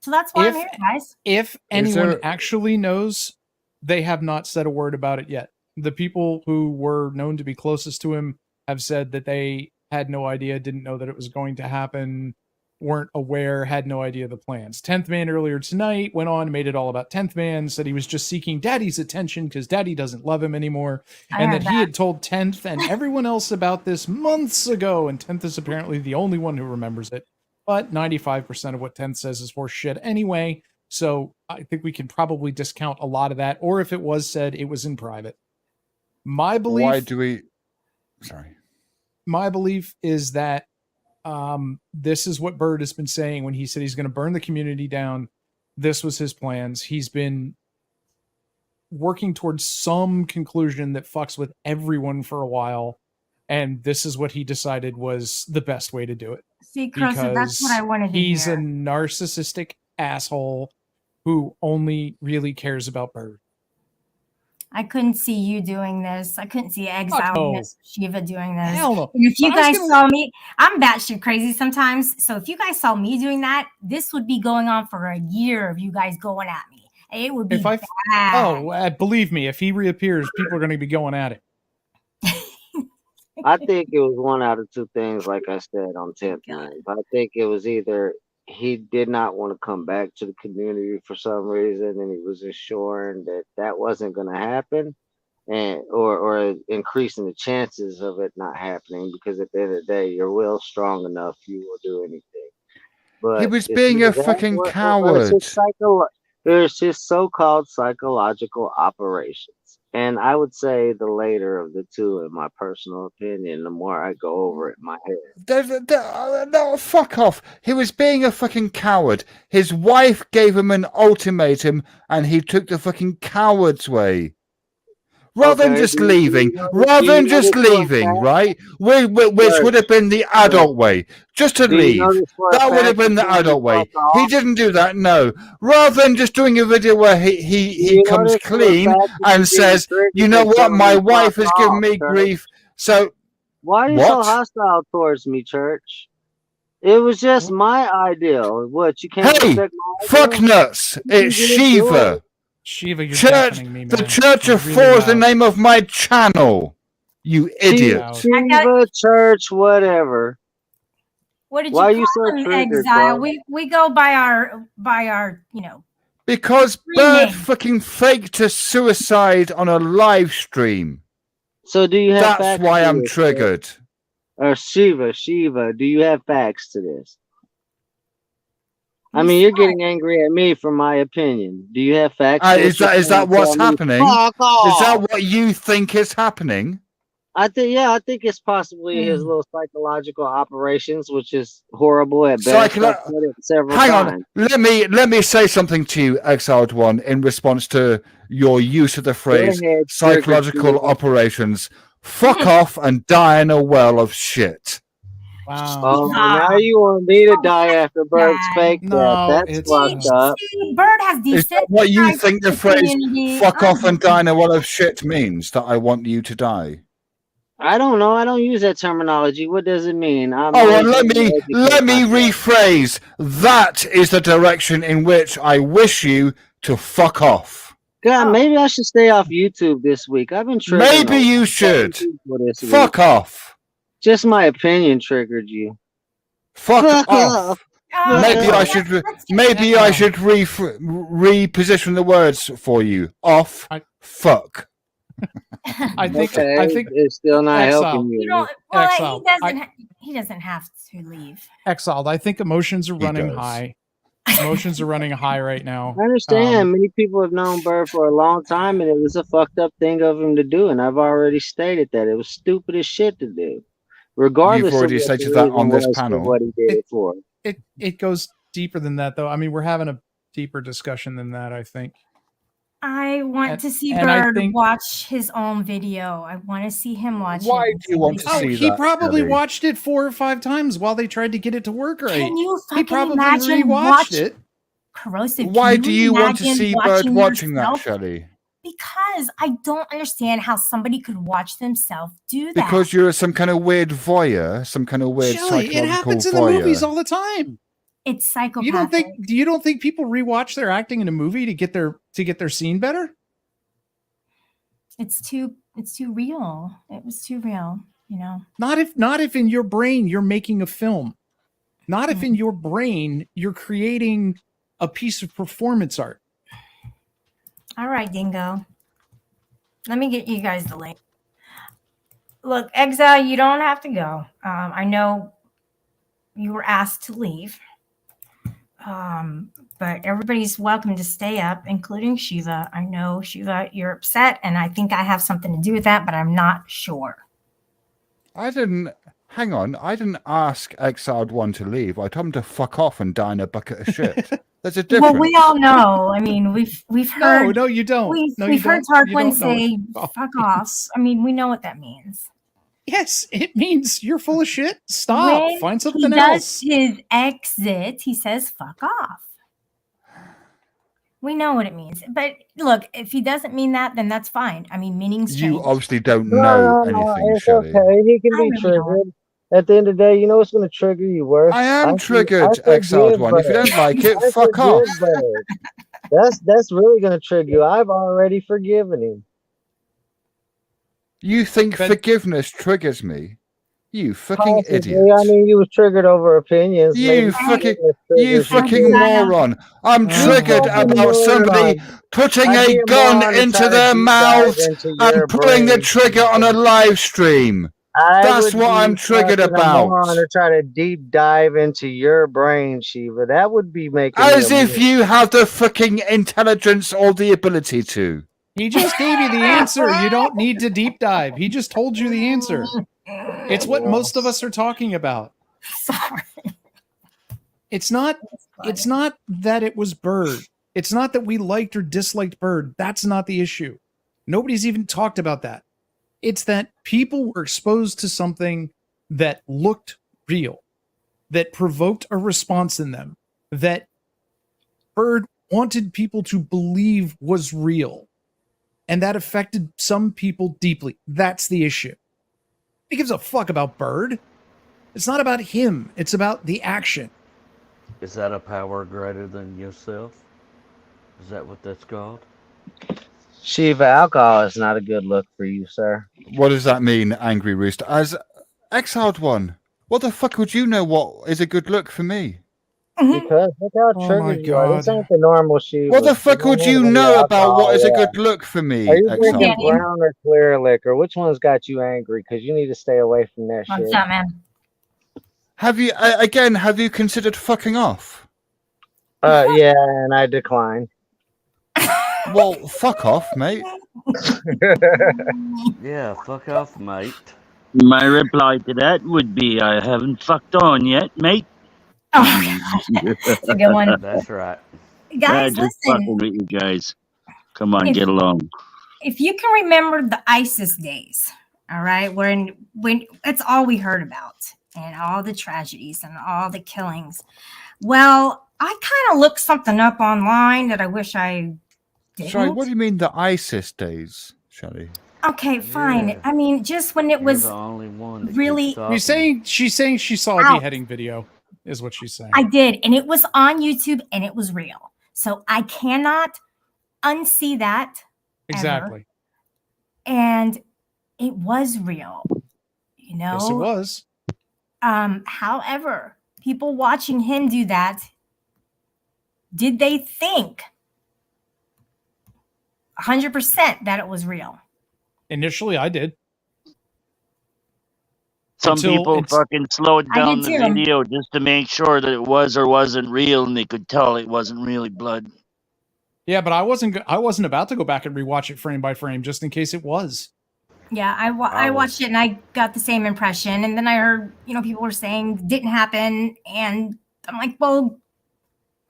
So that's why I'm If- here, guys. If anyone there- actually knows, they have not said a word about it yet. The people who were known to be closest to him have said that they had no idea, didn't know that it was going to happen, weren't aware, had no idea of the plans. 10th Man earlier tonight went on, made it all about 10th Man, said he was just seeking Daddy's attention because Daddy doesn't love him anymore, I and heard that he had told 10th and everyone else about this months ago, and 10th is apparently the only one who remembers it. But 95% of what 10th says is horse shit anyway, so I think we can probably discount a lot of that, or if it was said, it was in private. My belief... Why do we... Sorry. My belief is that this is what Bird has been saying when he said he's going to burn the community down. This was his plans. He's been working towards some conclusion that fucks with everyone for a while, and this is what he decided was the best way to do it. See, Cressa, that's what I wanted to He's hear. a narcissistic asshole who only really cares about Bird. I couldn't see you doing this. I couldn't see Exile no. and Miss Shiva doing this. Hell no. And if you But I was guys gonna- saw me, I'm batshit crazy sometimes. So if you guys saw me doing that, this would be going on for a year of you guys going at me. It would be If I bad. believe me, if he reappears, people are going to be going at it. I think it was one out of two things, like I said on 10th God. night. I think it was either he did not want to come back to the community for some reason, and he was assuring that that wasn't going to happen, and or increasing the chances of it not happening, because at the end of the day, your will's strong enough, you will do anything. But He was it's being a either that fucking or it's coward. his There's his so-called psychological operations. And I would say the later of the two, in my personal opinion, the more I go over it in my head. No, fuck off. He was being a fucking coward. His wife gave him an ultimatum and he took the fucking coward's way. Rather than Okay, just do you leaving, know- rather do you than know just this for a leaving, fact? right? Which would have been the adult way. Just to Do you leave. know this for a That would have fact been the before you adult way. fuck off? He didn't do that, no. Rather than just doing a video where he You know comes this for a clean fact that and you says, triggered you know and what, telling my me wife fuck has given off, me Church? grief. So, Why are you so What? hostile towards me, Church? It was just my ideal. What, you can't Hey, respect my fuck ideal? nuts. It's You didn't do Shiva. it. Shiva, you're Church, deafening me, man. the Church You're of really Four is the loud. name of my channel. You idiot. Loud. Shiva, church, whatever. What did Why are you you call so him, triggered, Exile? bro? We go by our Because Three Bird names. fucking faked a suicide on a live stream. So do you have That's facts why to I'm this, triggered. Or Shiva, do you have facts to this? I mean, you're getting angry at me for my opinion. Do you have facts? to Is what you're that trying to what's tell me? happening? Fuck Is that off! what you think is happening? I think it's possibly his little psychological operations, which is horrible at best. I've said it several Hang on. times. Let me say something to you, Exiled One, in response to your use of the phrase ahead, psychological trigger. operations. Fuck off and die in a well of shit. Wow. Oh, now you want me to die after Bird's fake No, death. That's it's fucked not. up. See, Bird has Is that desensitized what you think the phrase community. fuck off and die in a well of shit means? That I want you to die? I don't know. I don't use that terminology. What does it mean? Oh, well, let me rephrase. That is the direction in which I wish you to fuck off. God, Oh. maybe I should stay off YouTube this week. I've been triggering. Maybe you should. This Fuck week. off. Just my opinion triggered you. Fuck off. Maybe I let's should. do Maybe I should reposition the words for you. Off. Fuck. I think Okay, I think it's still not Exile. helping You you. don't. Well, Exile. he doesn't have to leave. Exiled. I think emotions are He running does. high. Emotions are running high right now. I understand. Many people have known Bird for a long time, and it was a fucked up thing of him to do. And I've already stated that it was stupid as shit to do, regardless. You've already of what stated the that reason on this was for panel. what he did it for. It goes deeper than that, though. I mean, we're having a deeper discussion than that, I think. I want And- to see and I Bird think- watch his own video. I want to see him watch Why it. do you want to Oh, see he that, probably Kelly? watched it 4 or 5 times while they tried to get it to work right. Can you He fucking probably imagine rewatched it. Corrosive? Why Can do you want to imagine see Bird watching that, yourself? Shelley? Because I don't understand how somebody could watch themselves do that. Because you're some kind of weird voyeur, some kind of weird Shelly, psychological it happens in voyeur. the movies all the time. it's psychopathic. You don't think people rewatch their acting in a movie to get their scene better? It's too real. It was too real, you know. Not if in your brain you're making a film. Not if in your brain you're creating a piece of performance art. All right, Dingo. Let me get you guys the link. Look, Exile, you don't have to go. I know you were asked to leave. But everybody's welcome to stay up, including Shiva. I know, Shiva, you're upset, and I think I have something to do with that, but I'm not sure. Hang on, I didn't ask Exiled One to leave. I told him to fuck off and die in a bucket of shit. There's a difference. Well, we all know. I mean, we've heard. No, you don't. We've heard Tarquin say "fuck off." I mean, we know what that means. Yes, it means you're full of shit. Stop. When Find something he else. does his exit, he says "fuck off." We know what it means. But look, if he doesn't mean that, then that's fine. I mean, meanings change. You obviously don't know anything, it's Shelley. okay. He can I be really triggered. At the end of the day, you know what's going to trigger you worse? I am I triggered, forgive Exiled One. If you Bird. don't like it, I fuck off. forgive Bird. That's really going to trigger you. I've already forgiven him. You think But- forgiveness triggers me? You fucking Possibly. idiot. I mean, you was triggered over opinions. You Maybe fucking- forgiveness You triggers fucking moron. I'm triggered about somebody putting I'd be a a gun moron to into try to their deep mouth dive into your and pulling the brain. trigger on a live stream. That's what I'm triggered about. A moron to try to deep dive into your brain, Shiva. That would be making As me a if moron. you have the fucking intelligence or the ability to. He just gave you the answer. You don't need to deep dive. He just told you the answer. It's what most of us are talking about. Sorry. It's not that it was Bird. It's not that we liked or disliked Bird. That's not the issue. Nobody's even talked about that. It's that people were exposed to something that looked real, that provoked a response in them, that Bird wanted people to believe was real. And that affected some people deeply. That's the issue. He gives a fuck about Bird. It's not about him. It's about the action. Is that a power greater than yourself? Is that what that's called? Shiva, alcohol is not a good look for you, sir. What does that mean, Angry Rooster? As Exiled One, what the fuck would you know what is a good look for me? Because look how Oh triggered my you are. This God. ain't the normal Shiva. What the fuck would you know about what is a good look for me, Are you Exiled drinking One? brown or clear liquor? Which one's got you angry? Because you need to stay away from that shit. What's up, man? Have you considered fucking off? Yeah, and I decline. Well, fuck off, mate. Yeah, fuck off, mate. My reply to that would be, I haven't fucked on yet, mate. Oh, gosh. That's a good one. That's right. Guys, just listen. fucking with you guys. Come on, If- get along. If you can remember the ISIS days, all right, when that's all we heard about and all the tragedies and all the killings. Well, I kind of looked something up online that I wish I didn't. Sorry, what do you mean the ISIS days, Shelley? Okay, fine. Yeah. I mean, just when it You're was the only one that really- keeps talking. She's saying she saw a Ow. beheading video, is what she's saying. I did, and it was on YouTube and it was real. So I cannot unsee that. Exactly. Ever. And it was real, you know? Yes, it was. However, people watching him do that, did they think 100% that it was real? Initially, I did. Some Until people it's- fucking slowed I down did the too. video just to make sure that it was or wasn't real, and they could tell it wasn't really blood. Yeah, but I wasn't about to go back and rewatch it frame by frame just in case it was. Yeah, I watched it and I got the same impression. And then I heard, you know, people were saying it didn't happen. And I'm like, well,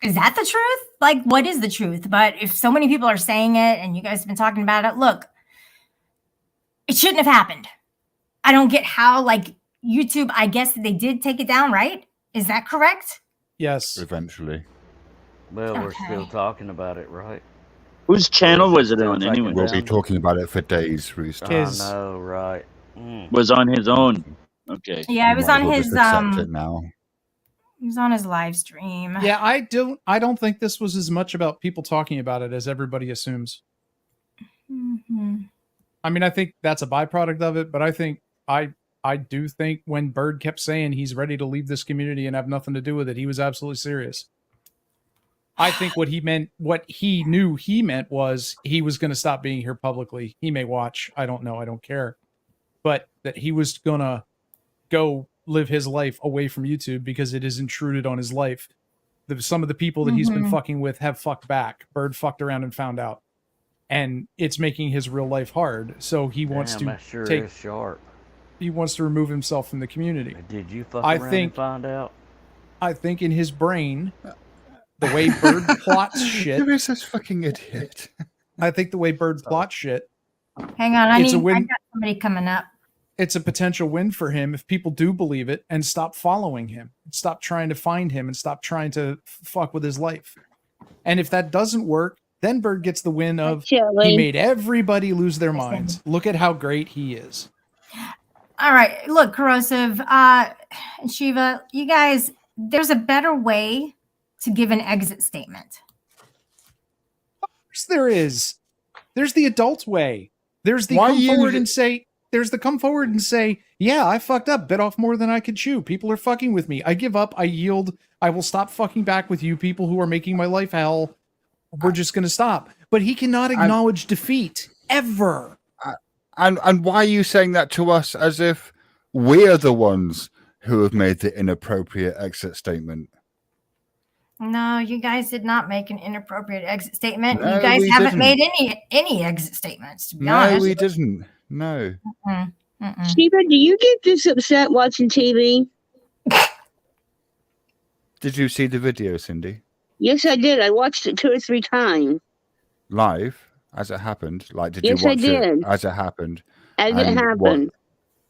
is that the truth? Like, what is the truth? But if so many people are saying it and you guys have been talking about it, look, it shouldn't have happened. I don't get how, like, YouTube, I guess they did take it down, right? Is that correct? Yes. Eventually. Well, we're Okay. still talking about it, right? Whose channel was it on Still anyway? taking We'll down be talking about it for days, Rooster. His- I know, right? Was on his own. Okay. Yeah, it was Might as on well his just accept it now. it was on his live stream. Yeah, I don't think this was as much about people talking about it as everybody assumes. Mhm. I mean, I think that's a byproduct of it, but I do think when Bird kept saying he's ready to leave this community and have nothing to do with it, he was absolutely serious. I think what he knew he meant was he was going to stop being here publicly. He may watch. I don't know. I don't care. But that he was going to go live his life away from YouTube because it has intruded on his life. Some of the people that he's been fucking with have fucked back. Bird fucked around and found out. And it's making his real life hard. So he wants Damn, to that sure take... is sharp. He wants to remove himself from the community. Did you fuck I around think- and find out? I think in his brain, the way Bird plots shit... Who is this fucking idiot? I think the way Bird plots shit, Hang on, I It's a win- got somebody coming up. it's a potential win for him if people do believe it and stop following him, stop trying to find him, and stop trying to fuck with his life. And if that doesn't work, then Bird gets the win of he made everybody lose their minds. Look at how great he is. All right, look, Corrosive, and Shiva, you guys, there's a better way to give an exit statement. Of course there is. There's the adult way. There's the Why come you- forward and say, yeah, I fucked up, bit off more than I could chew. People are fucking with me. I give up. I yield. I will stop fucking back with you people who are making my life hell. We're just going to stop. But he cannot acknowledge defeat ever. And why are you saying that to us as if we're the ones who have made the inappropriate exit statement? No, you guys did not make an inappropriate exit statement. No, you guys we haven't didn't. made any exit statements, to be No, honest. we didn't. No. Shiva, do you get this upset watching TV? Did you see the video, Cindy? Yes, I did. I watched it 2 or 3 times Live, as it happened? Like, did Yes, you I watch did. it as it happened? as it And happened.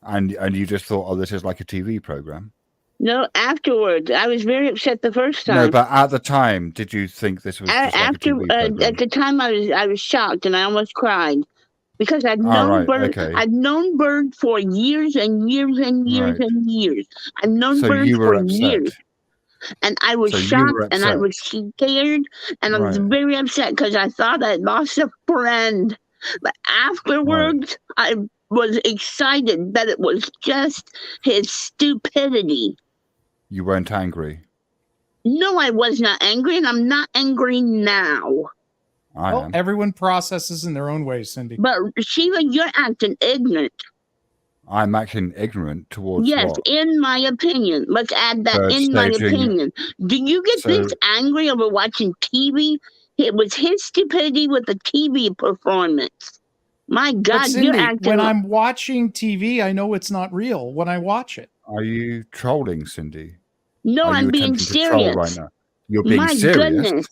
And you just thought, oh, this is like a TV program? No, afterwards, I was very upset the first No, time. but at the time, did you think this was just like a After TV program? at the time, I was shocked and I almost cried because I'd Oh, known right, Bird. okay. I'd known Bird for years and years and years Right. and years. I've known So Bird you were for upset. years, and I was So you shocked were and I upset. was scared and I was Right. very upset because I thought I'd lost a friend. But afterwards, I was excited that it was just his stupidity. You weren't angry. No, I was not angry, and I'm not angry now. I Well, am. everyone processes in their own ways, Cindy. But Shiva, you're acting ignorant. I'm acting ignorant towards Yes, what? in my opinion. Let's add that Bird in my staging. opinion. Do you get So- this angry over watching TV? It was his stupidity with the TV performance. My But God, Cindy, you're acting when like- I'm watching TV, I know it's not real when I watch it. Are you trolling, Cindy? No, Are you I'm being attempting to troll serious. right now? You're being My serious? goodness.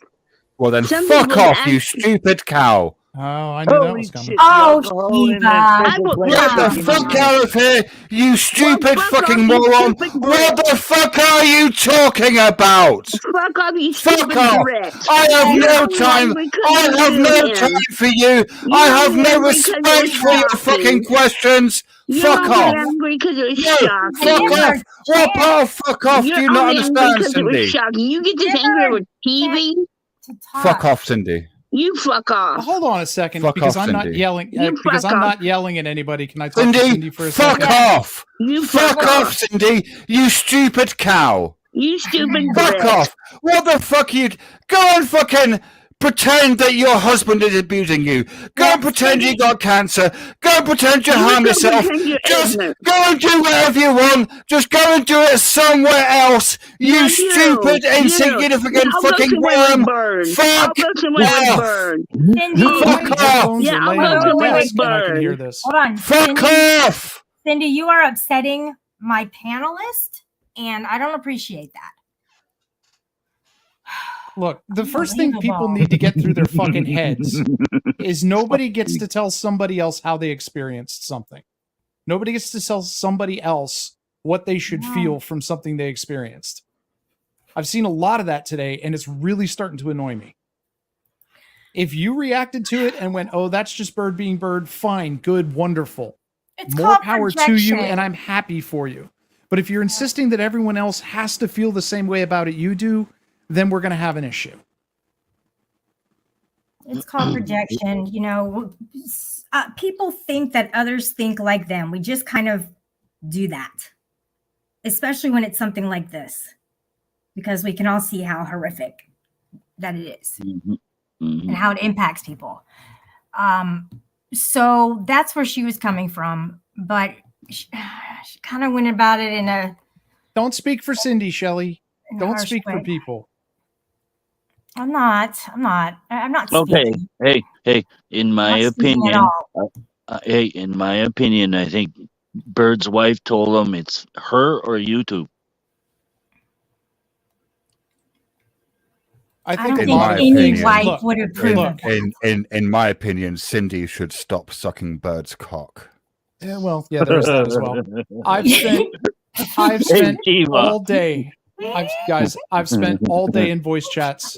Well, then Somebody fuck was off, you act- stupid cow. Oh, I knew that Holy was coming. shit, Oh, the alcohol in that Shiva. special I will- place Get Yeah. the is fuck fucking out of here, you stupid fuck fucking off, you moron! stupid What brat. the fuck are you talking about? Fuck off, you Fuck stupid off! brat. I have You're no only time. angry 'cause I you have knew no him. time for you. I You're have only no angry 'cause it respect was for your shocking. fucking questions. You're Fuck only off. angry because it was No, shocking. fuck Never off. What part of fuck off You're do you not only angry understand, 'cause it was Cindy? shocking. You get this Never angry with TV? To talk. Fuck off, Cindy. You fuck off. Hold on a second, Fuck because off, I'm not Cindy. yelling. You Because fuck I'm off. not yelling at anybody. Can I talk to Cindy Cindy, for a fuck second? off! You Fuck off, Cindy! You stupid cow! You stupid Fuck bitch. off! What the fuck you... Go and fucking pretend that your husband is abusing you. Go and pretend you got cancer. Go and pretend you harm go yourself. pretend you're Just ignorant. go and do whatever you want. Just go and do it somewhere else. You stupid, insignificant I'll go fucking somewhere with worm. Bird. Fuck I'll go somewhere with off. Bird. Cindy, Fuck My off. headphones Yeah, are I'll laying go on somewhere my with desk, and I can Bird. hear this. hold on. Fuck Cindy, off. Cindy, you are upsetting my panelist, and I don't appreciate that. Look, the first thing people Unbelievable. need to get through their fucking heads is nobody gets to tell somebody else how they experienced something. Nobody gets to tell somebody else what they should Yeah. feel from something they experienced. I've seen a lot of that today, and it's really starting to annoy me. If you reacted to it and went, "Oh, that's just Bird being Bird," fine, good, wonderful. It's More called power to projection. you, and I'm happy for you. But if you're insisting that everyone else has to feel the same way about it you do, then we're going to have an issue. It's called projection. You know, people think that others think like them. We just kind of do that, especially when it's something like this, because we can all see how horrific that it is and how it impacts people. So that's where she was coming from, but she kind of went about it in a Don't speak for Cindy, Shelley. Don't harsh speak for way. people. I'm not Okay. speaking. Hey. In my I'm not speaking at opinion, all. in my opinion, I think Bird's wife told him it's her or you two. I I think don't a think lot of any things. wife Look, would approve look, of that. In my opinion, Cindy should stop sucking Bird's cock. well, yeah, there's that as well. I've spent Shiva. all day. I've spent all day in voice chats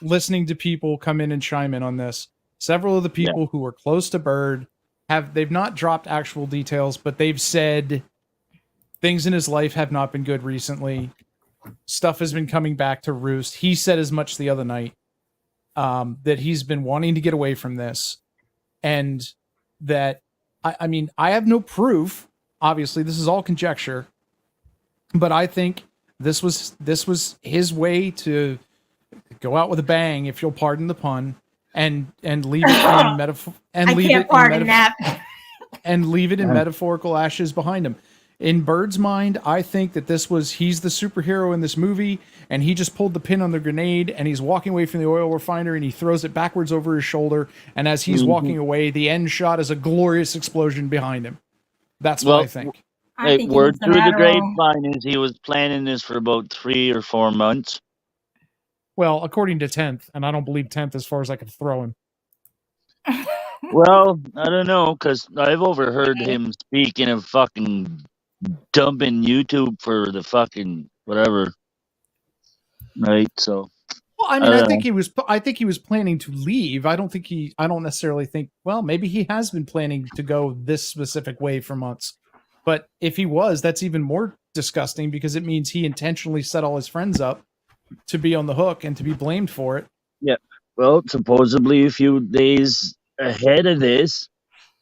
listening to people come in and chime in on this. Several of the people who were close to Bird they've not dropped actual details, but they've said things in his life have not been good recently. Stuff has been coming back to roost. He said as much the other night that he's been wanting to get away from this, and that I mean, I have no proof. Obviously, this is all conjecture, but I think this was his way to go out with a bang, if you'll pardon the pun, and leave it in metaphor and I leave can't it pardon in that. and leave it in metaphorical ashes behind him. In Bird's mind, I think that he's the superhero in this movie, and he just pulled the pin on the grenade, and he's walking away from the oil refiner, and he throws it backwards over his shoulder, and as he's walking away, the end shot is a glorious explosion behind him. That's what I think. I think Word it's a through the matter of- grapevine is he was planning this for about 3 or 4 months. Well, according to 10th, and I don't believe 10th as far as I could throw him. Well, I don't know, because I've overheard him speaking of fucking dumping YouTube for the fucking whatever. Right, so. Well, I mean, I think he was planning to leave. I don't necessarily think, well, maybe he has been planning to go this specific way for months. But if he was, that's even more disgusting, because it means he intentionally set all his friends up to be on the hook and to be blamed for it. Yeah. Well, supposedly a few days ahead of this,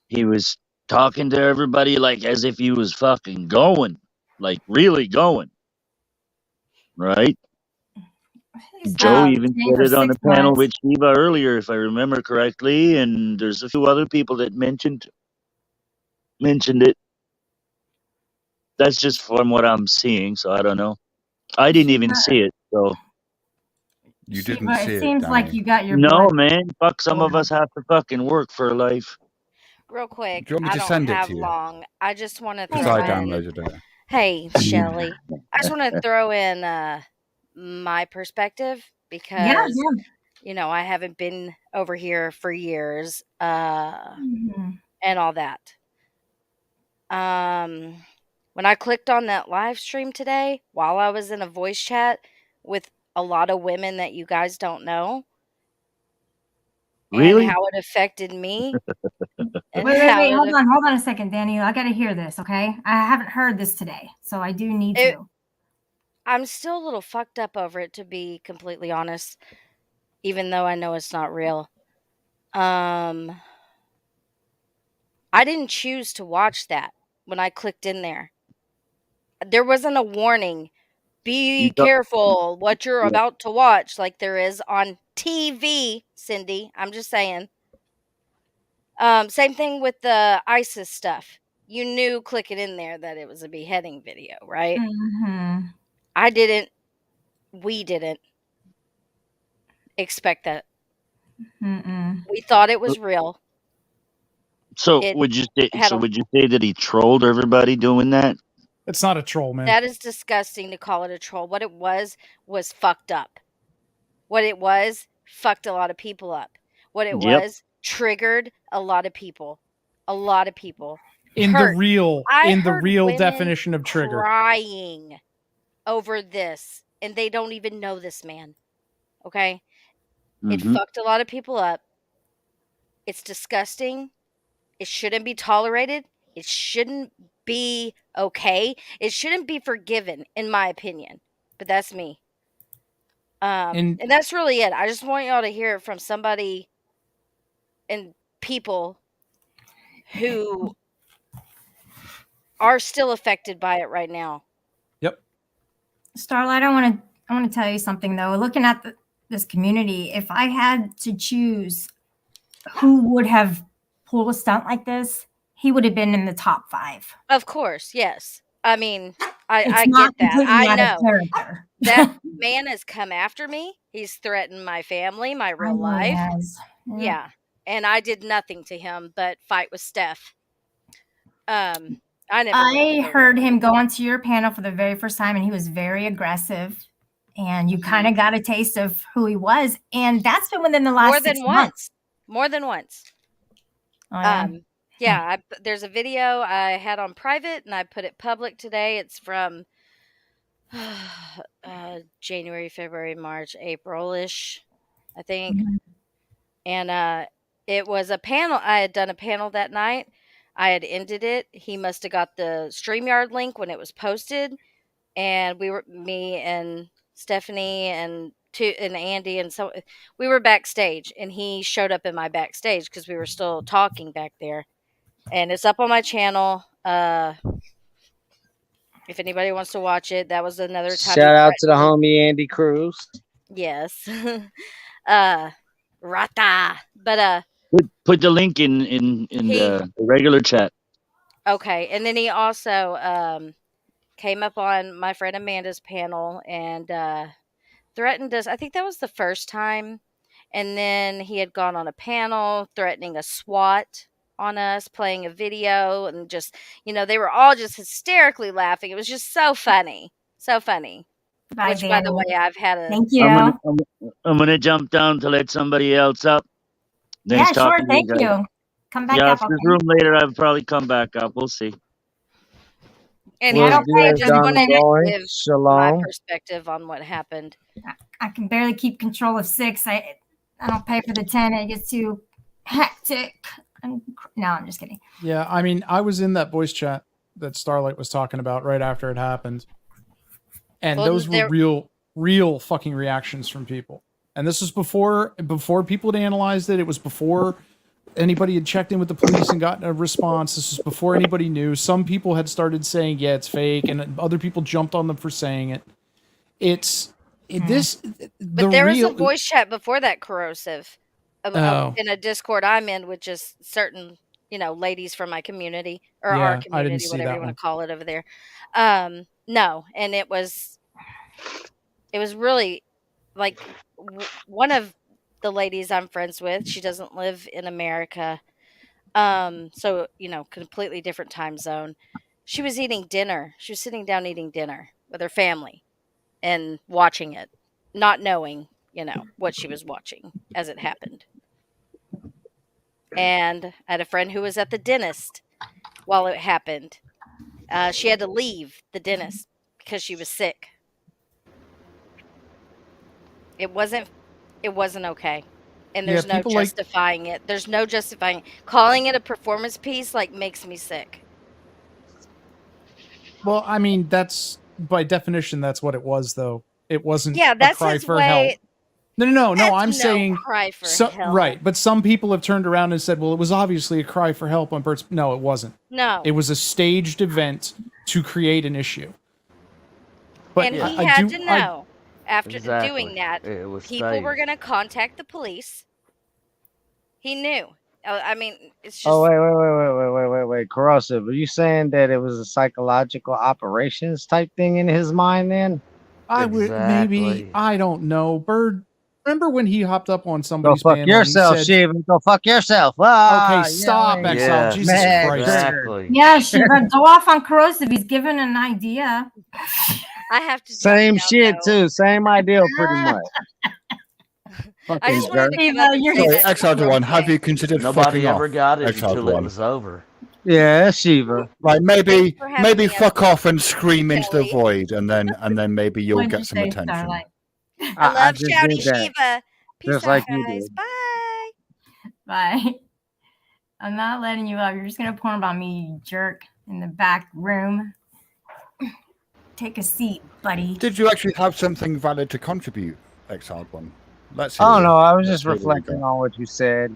he was talking to everybody like as if he was fucking going. Like really going. Right? Joe even said it on the panel with Shiva earlier, if I remember correctly, and there's a few other people that mentioned it. That's just from what I'm seeing, so I don't know. I didn't even see it, so. You didn't see it. It seems like you got your No, blood. man. Fuck, some of us have to fucking work for a life. Real quick, Do you want me I to don't send it have to you? long. I just want to Because throw I in. downloaded it. Hey, Shelley. I just want to throw in my perspective because you know I haven't been over here for years and all that. When I clicked on that live stream today, while I was in a voice chat with a lot of women that you guys don't know, Really? and how it affected me. And Wait, how it hold on a second, Daniel. I got to hear this, okay? I haven't heard this today, so I do need to. I'm still a little fucked up over it, to be completely honest, even though I know it's not real. I didn't choose to watch that when I clicked in there. There wasn't a warning. Be careful what you're about to watch, like there is on TV, Cindy. I'm just saying. Same thing with the ISIS stuff. You knew clicking in there that it was a beheading video, right? Mm-hmm. I didn't. We didn't expect that. Mm-mm. We thought it was real. So It would you say? had So a would you say that he trolled everybody doing that? It's not a troll, man. That is disgusting to call it a troll. What it was fucked up. What it was fucked a lot of people up. What it Yep. was triggered a lot of people. A lot of people. In the Hurt. real, I in the heard real women definition of trigger. crying over this, and they don't even know this man. Okay? It Mhm. fucked a lot of people up. It's disgusting. It shouldn't be tolerated. It shouldn't be okay. It shouldn't be forgiven, in my opinion. But that's me. And And that's really it. I just want y'all to hear it from somebody and people who are still affected by it right now. yep. Starlight, I want to tell you something though. Looking at this community, if I had to choose who would have pulled a stunt like this, he would have been in the top 5. Of course, yes. I mean, I It's get not that. completely I out of know. character. That man has come after me. He's threatened my family, my I real know he life. has. Yeah. And I did nothing to him but fight with Steph. I never went I anywhere heard with him go onto your panel for the very first time, and he was very aggressive. And you kind of got a taste of who he was, and that's been within the last more 6 than months. once. More than once. Oh, yeah. Yeah, there's a video I had on private, and I put it public today. It's from January, February, March, April-ish, I think. Mhm. And it was a panel. I had done a panel that night. I had ended it. He must have got the StreamYard link when it was posted, and me and Stephanie and Andy and so we were backstage, and he showed up in my backstage because we were still talking back there. And it's up on my channel. If anybody wants to watch it, that was another time. Shout out to the homie Andy Cruz. Yes. Rata. But Put the link in the regular chat. Okay, and then he also came up on my friend Amanda's panel and threatened us. I think that was the first time. And then he had gone on a panel threatening a SWAT on us, playing a video, and just, they were all just hysterically laughing. It was just so funny. So funny. Bye, Which, by the Daniel. way, I've had a... Thank you. I'm gonna jump down to let somebody else up. Yeah, sure. Thank you. Come back up. If there's room later, I'll probably come back up. We'll see. And What's I good, just Don wanted to Boy? give my Shalom. perspective on what happened. I can barely keep control of 6. I don't pay for the 10. It gets too hectic. No, I'm just kidding. Yeah, I mean, I was in that voice chat that Starlight was talking about right after it happened. And those were real fucking reactions from people. And this was before people had analyzed it. It was before anybody had checked in with the police and gotten a response. This was before anybody knew. Some people had started saying, yeah, it's fake. And other people jumped on them for saying it. But there was a voice chat before that, corrosive, in a Discord I'm in with just certain, ladies from my community or our community, whatever you want to call it over there. No, and it was really like one of the ladies I'm friends with. She doesn't live in America, so completely different time zone. She was eating dinner. She was sitting down eating dinner with her family and watching it, not knowing, what she was watching as it happened. And I had a friend who was at the dentist while it happened. She had to leave the dentist because she was sick. It wasn't okay. And there's no justifying it. There's no justifying it. Calling it a performance piece makes me sick. Well, I mean, that's by definition that's what it was, though. It wasn't that's a cry his for way. help. No. That's I'm no saying cry for help. right, but some people have turned around and said, "Well, it was obviously a cry for help on Bert's." No, it wasn't. No. It was a staged event to create an issue. But and he had to know after doing that, people were going to contact the police. He knew. I mean, it's just. Oh wait, Corrosive. Are you saying that it was a psychological operations type thing in his mind? Then I would maybe. I don't know. Bird. Remember when he hopped up on somebody's go fuck panel yourself, and he said, Shiva. Go fuck yourself. Ah, okay, stop, yeah, Exile. Jesus Christ. Exactly. Yeah, Shiva, go off on Corrosive. He's given an idea. I have to. Same shit too. Same idea, pretty much. I just wanted to give up and say that. Exiled One, have you considered Nobody fucking ever off? got it Exiled until One. it was over. Yeah, that's Shiva. Like maybe me fuck off and scream into the void, and then maybe you'll What'd get you some say, attention. Starlight? I love just Shouty did that. Shiva. Peace Just out, like you guys. did. Bye. Bye. I'm not letting you up. You're just gonna porn about me, you jerk, in the back room. Take a seat, buddy. Did you actually have something valid to contribute, Exiled One? Let's hear Oh it. no, I was Let's just hear what you reflecting got. on what you said.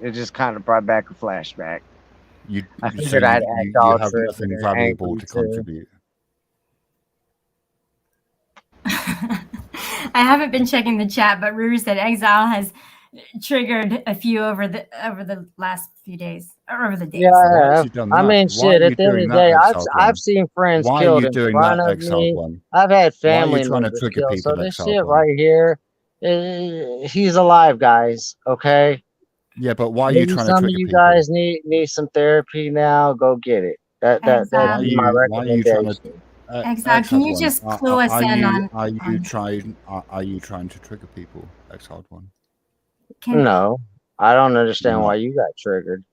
It just kind of brought back a flashback. You I saying figured I'd you act all have trippy nothing and valuable angry to too. contribute. I haven't been checking the chat, but Ruru said Exile has triggered a few over the last few days or over the days. Yeah, Why I has have. he done I that? mean, Why shit. are At you the end of doing the that, day, Exiled One? I've seen friends Why are killed you in doing front that, of Exiled me. One? I've had Why are family you trying to members trigger killed. So people, this Exiled shit One? right here, he's alive, guys. Okay. Yeah, but why are you Maybe trying to some of trigger you people? guys need some therapy now. Go get it. That'd Exile. be my Why are you trying to? recommendation. Exile, can you One, just clue us in on? Are you trying to trigger people, Exiled One? No, I don't understand No. why you got triggered.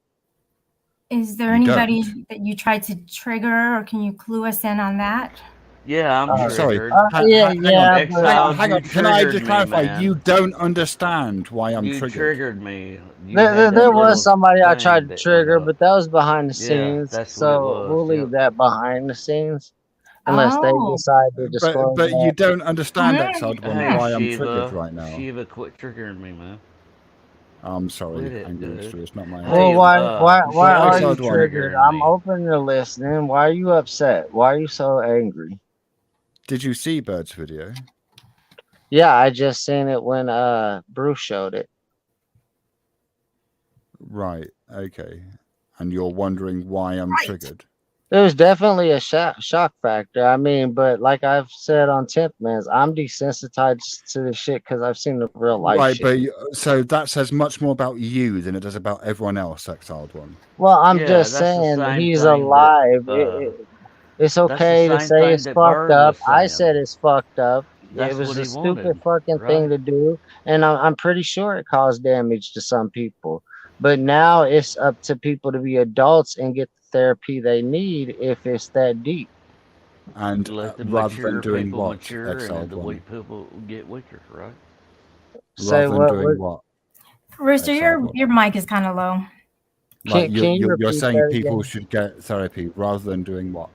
Is there You anybody don't. that you tried to trigger, or can you clue us in on that? Yeah, I'm Sorry. triggered. Yeah. Hang on. Can I just clarify? Man. You don't understand why I'm You triggered. triggered me. There was somebody I tried to that trigger, went up. but that was behind the Yeah, scenes. that's what So it was, we'll leave yep. that behind the scenes, unless they decide to disclose But that. you don't understand, Exiled One, Hey, why I'm Shiva, triggered right now. Shiva, quit triggering me, man. I'm sorry, Quit it, Angry dude. Rooster, it's not my Well, why are you Exiled One. triggered? I'm open to listening. Why are you upset? Why are you so angry? Did you see Bird's video? Yeah, I just seen it when Bruce showed it. Right, okay. And you're wondering why I'm triggered? There's definitely a shock factor. I mean, but like I've said on Temp Mans, I'm desensitized to this shit because I've seen the real life Right, shit. but so that says much more about you than it does about everyone else, Exiled One. Well, I'm Yeah, just that's the saying same he's thing alive. that, It's okay to same say thing it's that fucked Bird up. was I saying. said it's fucked up. That's It was what a he stupid wanted, fucking thing right? to do, and I'm pretty sure it caused damage to some people. But now it's up to people to be adults and get the therapy they need if it's that deep. And Let the rather than mature doing people what, mature and Exiled the One? weak people get weaker, right? Say Rather than doing what? Rooster, Exiled One? your mic is kind of low. Like Can you you're repeat saying that people again? should get therapy rather than doing what?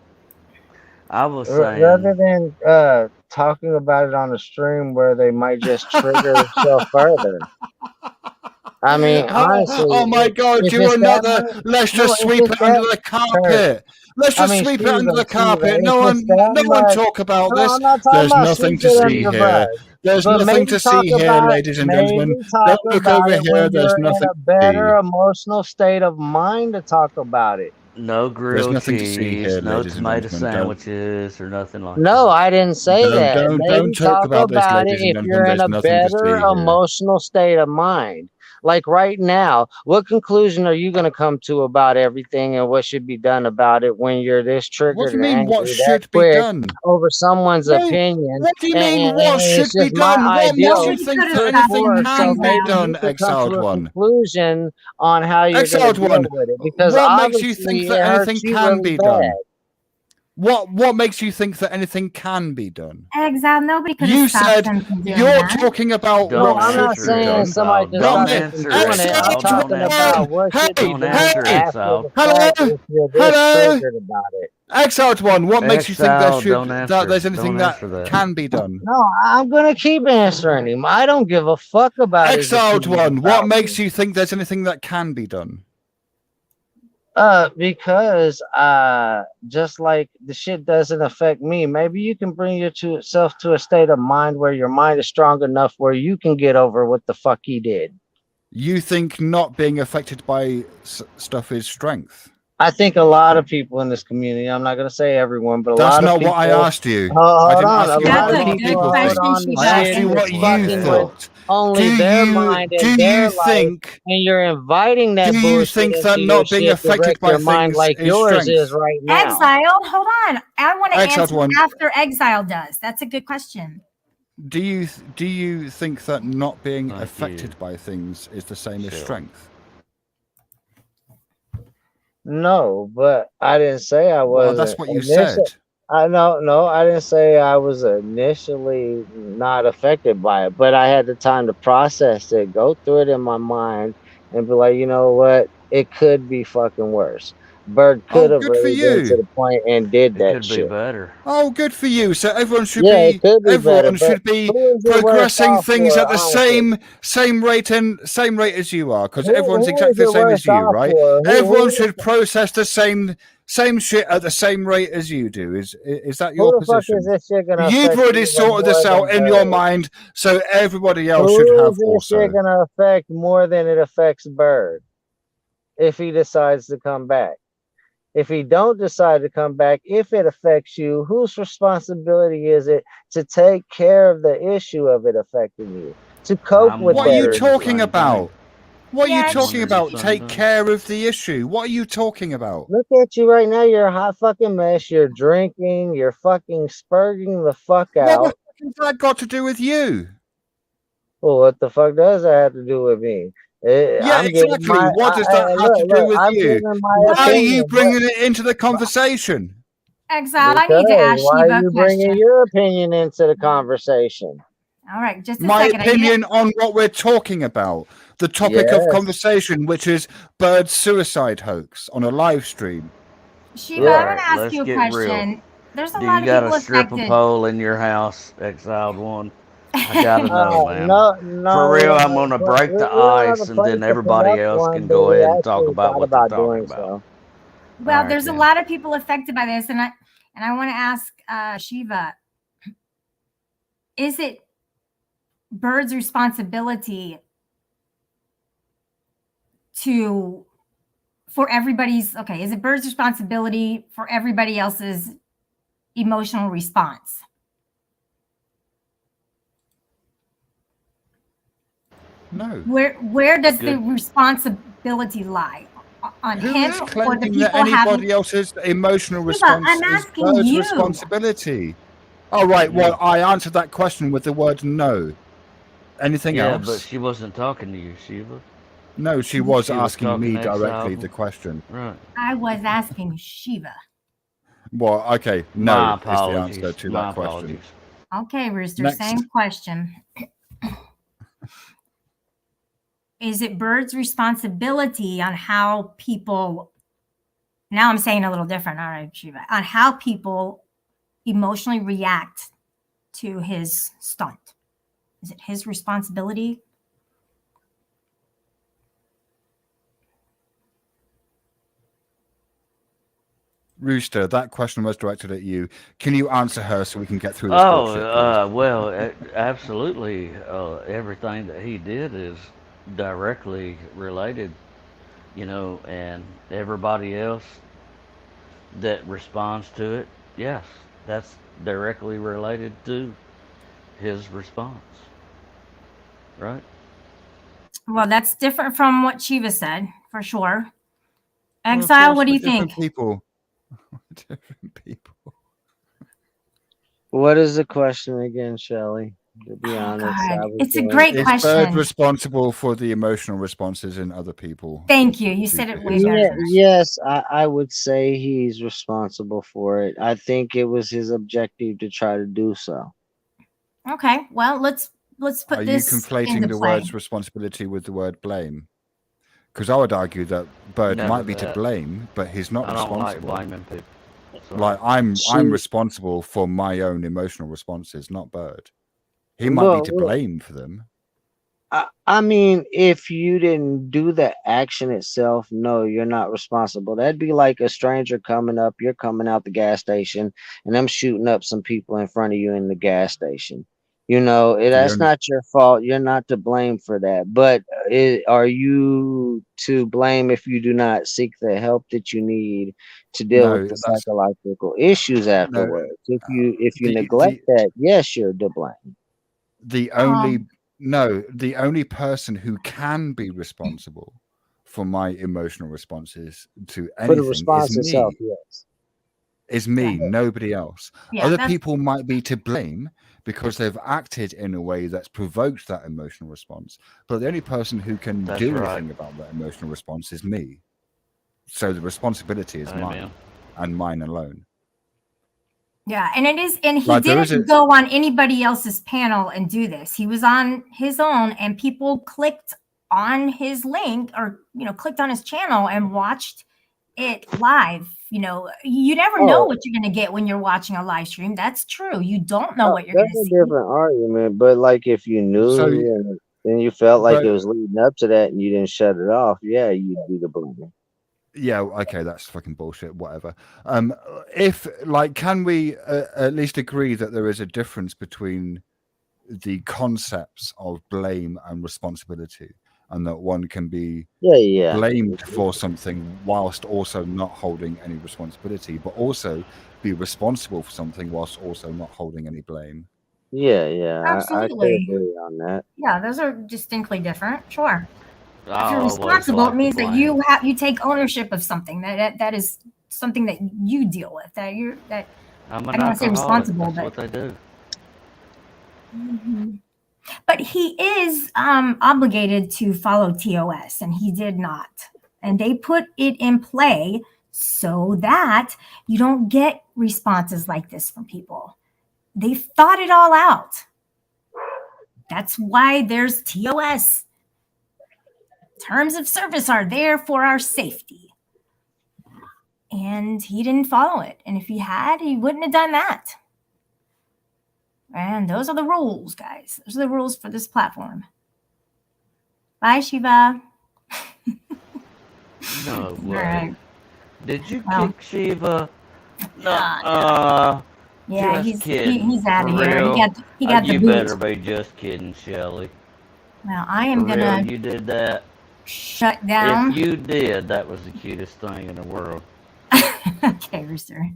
I was saying, Rather than talking about it on a stream where they might just trigger themselves further. I mean, honestly, oh my God, if you it's that another. much, Let's no, just if sweep it's it under that, the Kurt, carpet. Let's I just mean, sweep it under the Shiva, carpet. if No it's that one much, talk about no, this. I'm not talking There's about nothing to sweeping see under the here. rug. There's But nothing to see here, ladies and gentlemen. maybe talk Don't look about over it here. when There's you're in nothing a to better see. emotional state of mind to talk about it. no There's grilled nothing to see cheese, here, no ladies and tomato gentlemen. sandwiches, or nothing like No, that. I didn't say that. Don't Maybe talk talk about this, about it ladies and if gentlemen. you're in There's a nothing to better see here. emotional state of mind. Like right now, what conclusion are you going to come to about everything and what should be done about it when you're this What triggered do you and mean? What angry that should be quick done? over someone's No, opinion? what do you mean? And What should it's be just my done? What ideal makes you think to that anything force. So can be maybe done, you could come Exiled to a One? conclusion on how you're going Exiled to deal One. with it, because What makes you obviously think it that hurts anything you can really be bad. done? What makes you think that anything can be done? Exile, nobody could You have stopped said them from doing you're that. talking about Well, Don't I'm not what should be answer it, saying done. somebody Exile. could Don't stop you from answer doing it, it. I'm Exile. talking Don't answer about it. what should be Don't done answer it, after Exile. the fact if you're this triggered about it. Exiled one, what makes you think there's anything that that can be done? No, I'm gonna keep answering him. I don't give a fuck about his Exiled opinion one, what about makes me. you think there's anything that can be done? Because just like the shit doesn't affect me, maybe you can bring yourself to a state of mind where your mind is strong enough where you can get over what the fuck he did. You think not being affected by stuff is strength? I think a lot of people in this community, I'm not going to say everyone, but a That's lot of not people. what I asked you. Hold I didn't on. ask you That's what a other good people think. question, Shiva. I asked you what you thought. Only their mind and their life, and you're inviting that bullshit. Do you think that not being affected by things like is yours strength? is right now? Exiled, hold on. I want to Exiled answer one. after Exile does. That's a good question. Do you think that not being affected by things is the same as strength? No, but I didn't say I was. Well, that's what you said. No, I didn't say I was initially not affected by it, but I had the time to process it, go through it in my mind, and be like, you know what? It could be fucking worse. Bird could have really been to the point and did that Could shit. be better. Oh, good for you. So everyone should it could be better, everyone should be who is it worse progressing off things for, at the honestly? same rate as you are, because Who everyone's is exactly it the same as worse you, off right? for? Everyone should process the same shit at the same rate as you do. Is that your Who the fuck position? is this shit gonna You've affect already even sorted more this out than in your Bird? mind, so everybody else should Who have is this also. shit gonna affect more than it affects Bird if he decides to come back? If he don't decide to come back, if it affects you, whose responsibility is it to take care of the issue of it affecting you? To cope with what are you that talking issue? about? What are you talking about? Same Take thing. care of the issue. What are you talking about? Look at you right now. You're a hot fucking mess. You're drinking. You're fucking spurging the fuck What out. the fuck has that got to do with you? Well, what the fuck does that have to do with me? Yeah, I'm giving exactly. my. What does that have to do with I'm you? giving my Why are opinion. you bringing it into the conversation? Exile, I need to ask Why Shiva are a you bringing question. your opinion into the conversation? All right, just a My second. opinion on what we're talking about, the topic of Yes. conversation, which is Bird's suicide hoax on a live stream. Shiva, I'm going to ask let's you a get question. real. There's a Do lot you of got people a stripper affected. pole in your house, Exiled One? I gotta know, man. No, For real, I'm we gonna don't break the have a ice, and place then to everybody conduct else one, can but go we ahead and talk actually about thought what they're about talking doing about. so. Well, All right, there's a then. lot of people affected by this, and I want to ask Shiva, is it Bird's responsibility for everybody's, okay, is it Bird's responsibility for everybody else's emotional response? No. Where does the responsibility lie? On Who him is or the claiming that people anybody else's emotional Shiva, response I'm is asking Bird's you. responsibility? Oh, right. Well, I answered that question with the word no. Anything else? Yeah, but she wasn't talking to you, Shiva. No, she was asking talking me to directly Exiled. the question. Right. I was asking Shiva. Well, okay, My no is the apologies. answer to My that question. apologies. Okay, Rooster, Next. same question. Is it Bird's responsibility on how people, now I'm saying a little different, all right, Shiva, on how people emotionally react to his stunt? Is it his responsibility? Rooster, that question was directed at you. Can you answer her so we can get through this bullshit, please? Well, absolutely. Everything that he did is directly related, and everybody else that responds to it, yes, that's directly related to his response. Right? Well, that's different from what Shiva said, for sure. Exile, what do you think? People. Different people. What is the question again, Shelley? To be honest, it's a great question. Is Bird responsible for the emotional responses in other people? Thank you. You said it way better. Yes, I would say he's responsible for it. I think it was his objective to try to do so. Okay, well, let's put this Are you conflating the word's responsibility with the word blame? Because I would argue that Bird might be to blame, but he's not responsible. I don't like blaming people. So, Like I'm She, responsible for my own emotional responses, not Bird. He might be well, to blame for them. I mean, if you didn't do the action itself, no, you're not responsible. That'd be like a stranger coming up, you're coming out the gas station, and I'm shooting up some people in front of you in the gas station. The That's only not your fault. You're not to blame for that. But are you to blame if you do not seek the help that you need to deal with no, the that's psychological issues no. afterwards? If you The neglect that, yes, you're to blame. the Um, only no, the only person who can be responsible for my emotional responses to For the anything is response itself, me. yes. yeah, Nobody else. yeah, Other that's people might be to blame because they've acted in a way that's provoked that emotional response. But the only person who can that's do right. anything about that emotional response is me. So the responsibility is Amen. mine and mine alone. yeah, and it is, and he Like there is a didn't go on anybody else's panel and do this. He was on his own, and people clicked on his link or clicked on his channel and watched it live. You never know Oh, what you're going to get when you're watching a live stream. That's true. You don't know what you're going that's to a see. different argument. But like, if you so knew and you felt like but it was leading up to that and you didn't shut it off, yeah, you'd be the blame. yeah, okay, that's fucking bullshit. Whatever. If like, can we at least agree that there is a difference between the concepts of blame and responsibility, and that one can be Yeah, yeah, blamed for something whilst also not holding any responsibility, but also be responsible for something whilst also not holding any blame? yeah, yeah. I could Absolutely. agree on that. Yeah, those are distinctly different. Sure. I If you're always responsible, it like to means that blame. you take ownership of something. That is something that you deal with. That I'm I an don't want to say alcoholic. responsible, That's but what they do. Mhm. But he is obligated to follow TOS, and he did not. And they put it in play so that you don't get responses like this from people. They thought it all out. That's why there's TOS. Terms of service are there for our safety. And he didn't follow it. And if he had, he wouldn't have done that. And those are the rules, guys. Those are the rules for this platform. Bye, Shiva. No All way. right. Did you Well, kick Shiva? No. no. Yeah, Just kidding. he's out For of here. real. He got the You boot. better be just kidding, Shelly. Well, I For am real, gonna you did that. shut If down. you did, that was the cutest thing in the world. Okay, Rooster.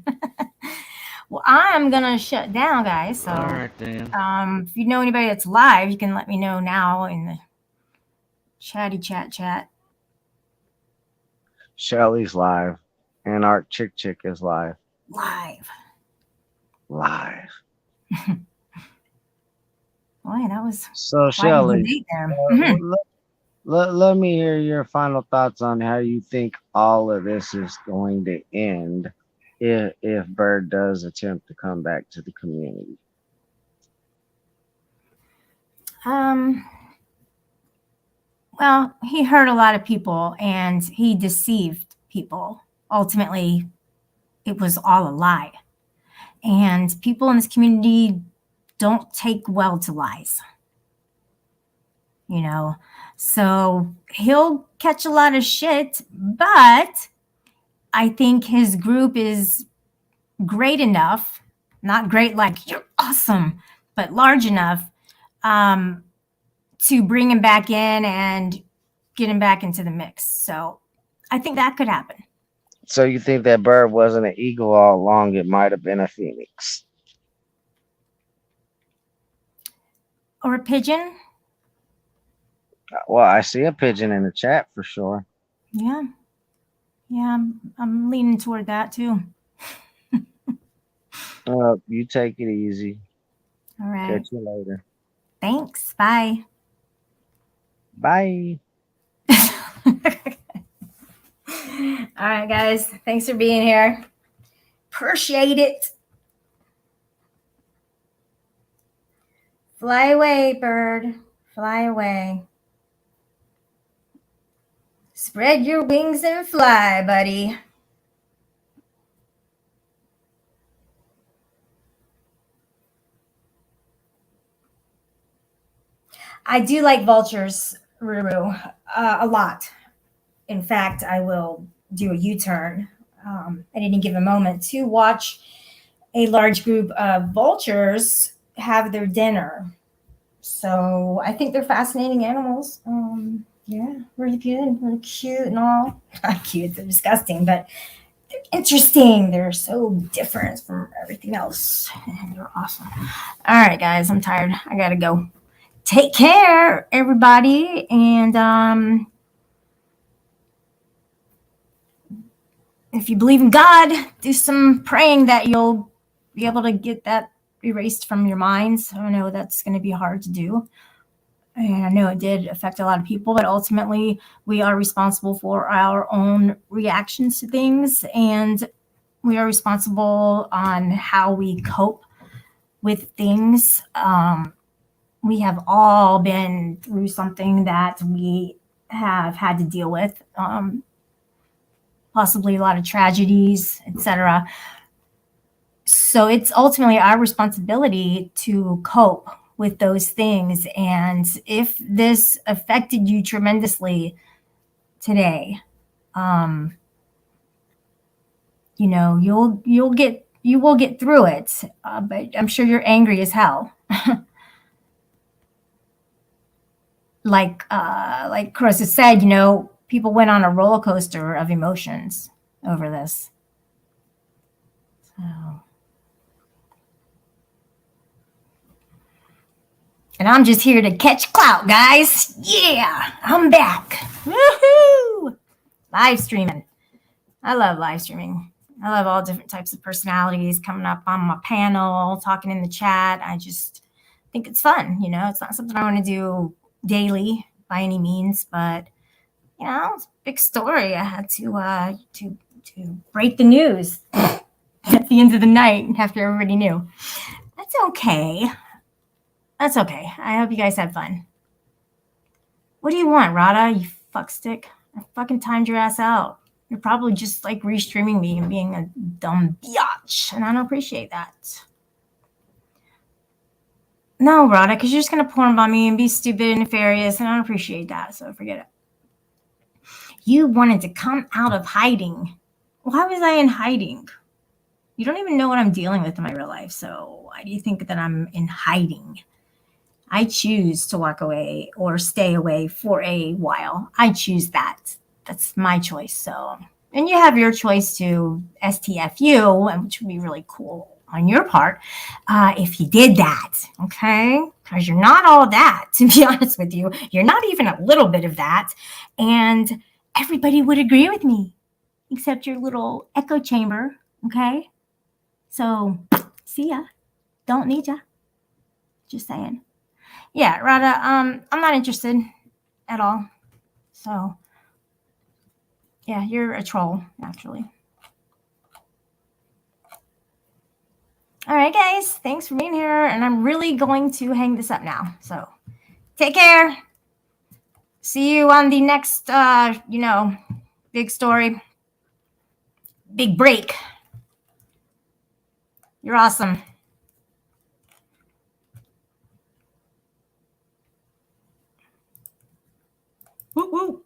Well, I'm gonna shut down, guys. So, All right then. if you know anybody that's live, you can let me know now in the chatty chat. Shelly's live, and Art Chick is live. Live. Live. Boy, that was So, quite a Shelly, debate there. Mhm. let me hear your final thoughts on how you think all of this is going to end if Bird does attempt to come back to the community. Well, he hurt a lot of people and he deceived people. Ultimately, it was all a lie. And people in this community don't take well to lies, you know. So he'll catch a lot of shit, but I think his group is great enough, not great like you're awesome, but large enough to bring him back in and get him back into the mix. So I think that could happen. So you think that Bird wasn't an eagle all along? It might have been a phoenix. Or a pigeon. Well, I see a pigeon in the chat for sure. Yeah. Yeah, I'm leaning toward that too. You take it easy. All right. Catch you later. Thanks. Bye. Bye. All right, guys. Thanks for being here. Appreciate it. Fly away, bird. Fly away. Spread your wings and fly, buddy. I do like vultures, Ruru, a lot. In fact, I will do a U-turn at any given moment to watch a large group of vultures have their dinner. So I think they're fascinating animals. Yeah, really good, really cute and all. Not cute, they're disgusting, but they're interesting. They're so different from everything else. They're awesome. All right, guys, I'm tired. I gotta go. Take care, everybody, and if you believe in God, do some praying that you'll be able to get that erased from your minds. I know that's going to be hard to do. And I know it did affect a lot of people, but ultimately we are responsible for our own reactions to things, and we are responsible on how we cope with things. We have all been through something that we have had to deal with. Possibly a lot of tragedies, etc. So it's ultimately our responsibility to cope with those things. And if this affected you tremendously today, you know, you will get through it. But I'm sure you're angry as hell. Like Chris has said, you know, people went on a roller coaster of emotions over this. So, and I'm just here to catch clout, guys. Yeah, I'm back. Woohoo! Live streaming. I love live streaming. I love all different types of personalities coming up on my panel, talking in the chat. I just think it's fun. You know, it's not something I want to do daily by any means, but you know, it's a big story. I had to break the news at the end of the night after everybody knew. That's okay. That's okay. I hope you guys had fun. What do you want, Rada? You fuckstick. I fucking timed your ass out. You're probably just like restreaming me and being a dumb biatch, and I don't appreciate that. No, Rada, because you're just gonna porn bomb me and be stupid and nefarious, and I don't appreciate that. So forget it. You wanted to come out of hiding. Why was I in hiding? You don't even know what I'm dealing with in my real life. So why do you think that I'm in hiding? I choose to walk away or stay away for a while. I choose that. That's my choice. So, and you have your choice to STFU, which would be really cool on your part if you did that. Okay. Because you're not all that, to be honest with you. You're not even a little bit of that. And everybody would agree with me, except your little echo chamber. Okay. So, see ya. Don't need ya. Just saying. Yeah, Rada, I'm not interested at all. So, yeah, you're a troll, actually. All right, guys. Thanks for being here. And I'm really going to hang this up now. So, take care. See you on the next, big story. Big break. You're awesome. Woo woo.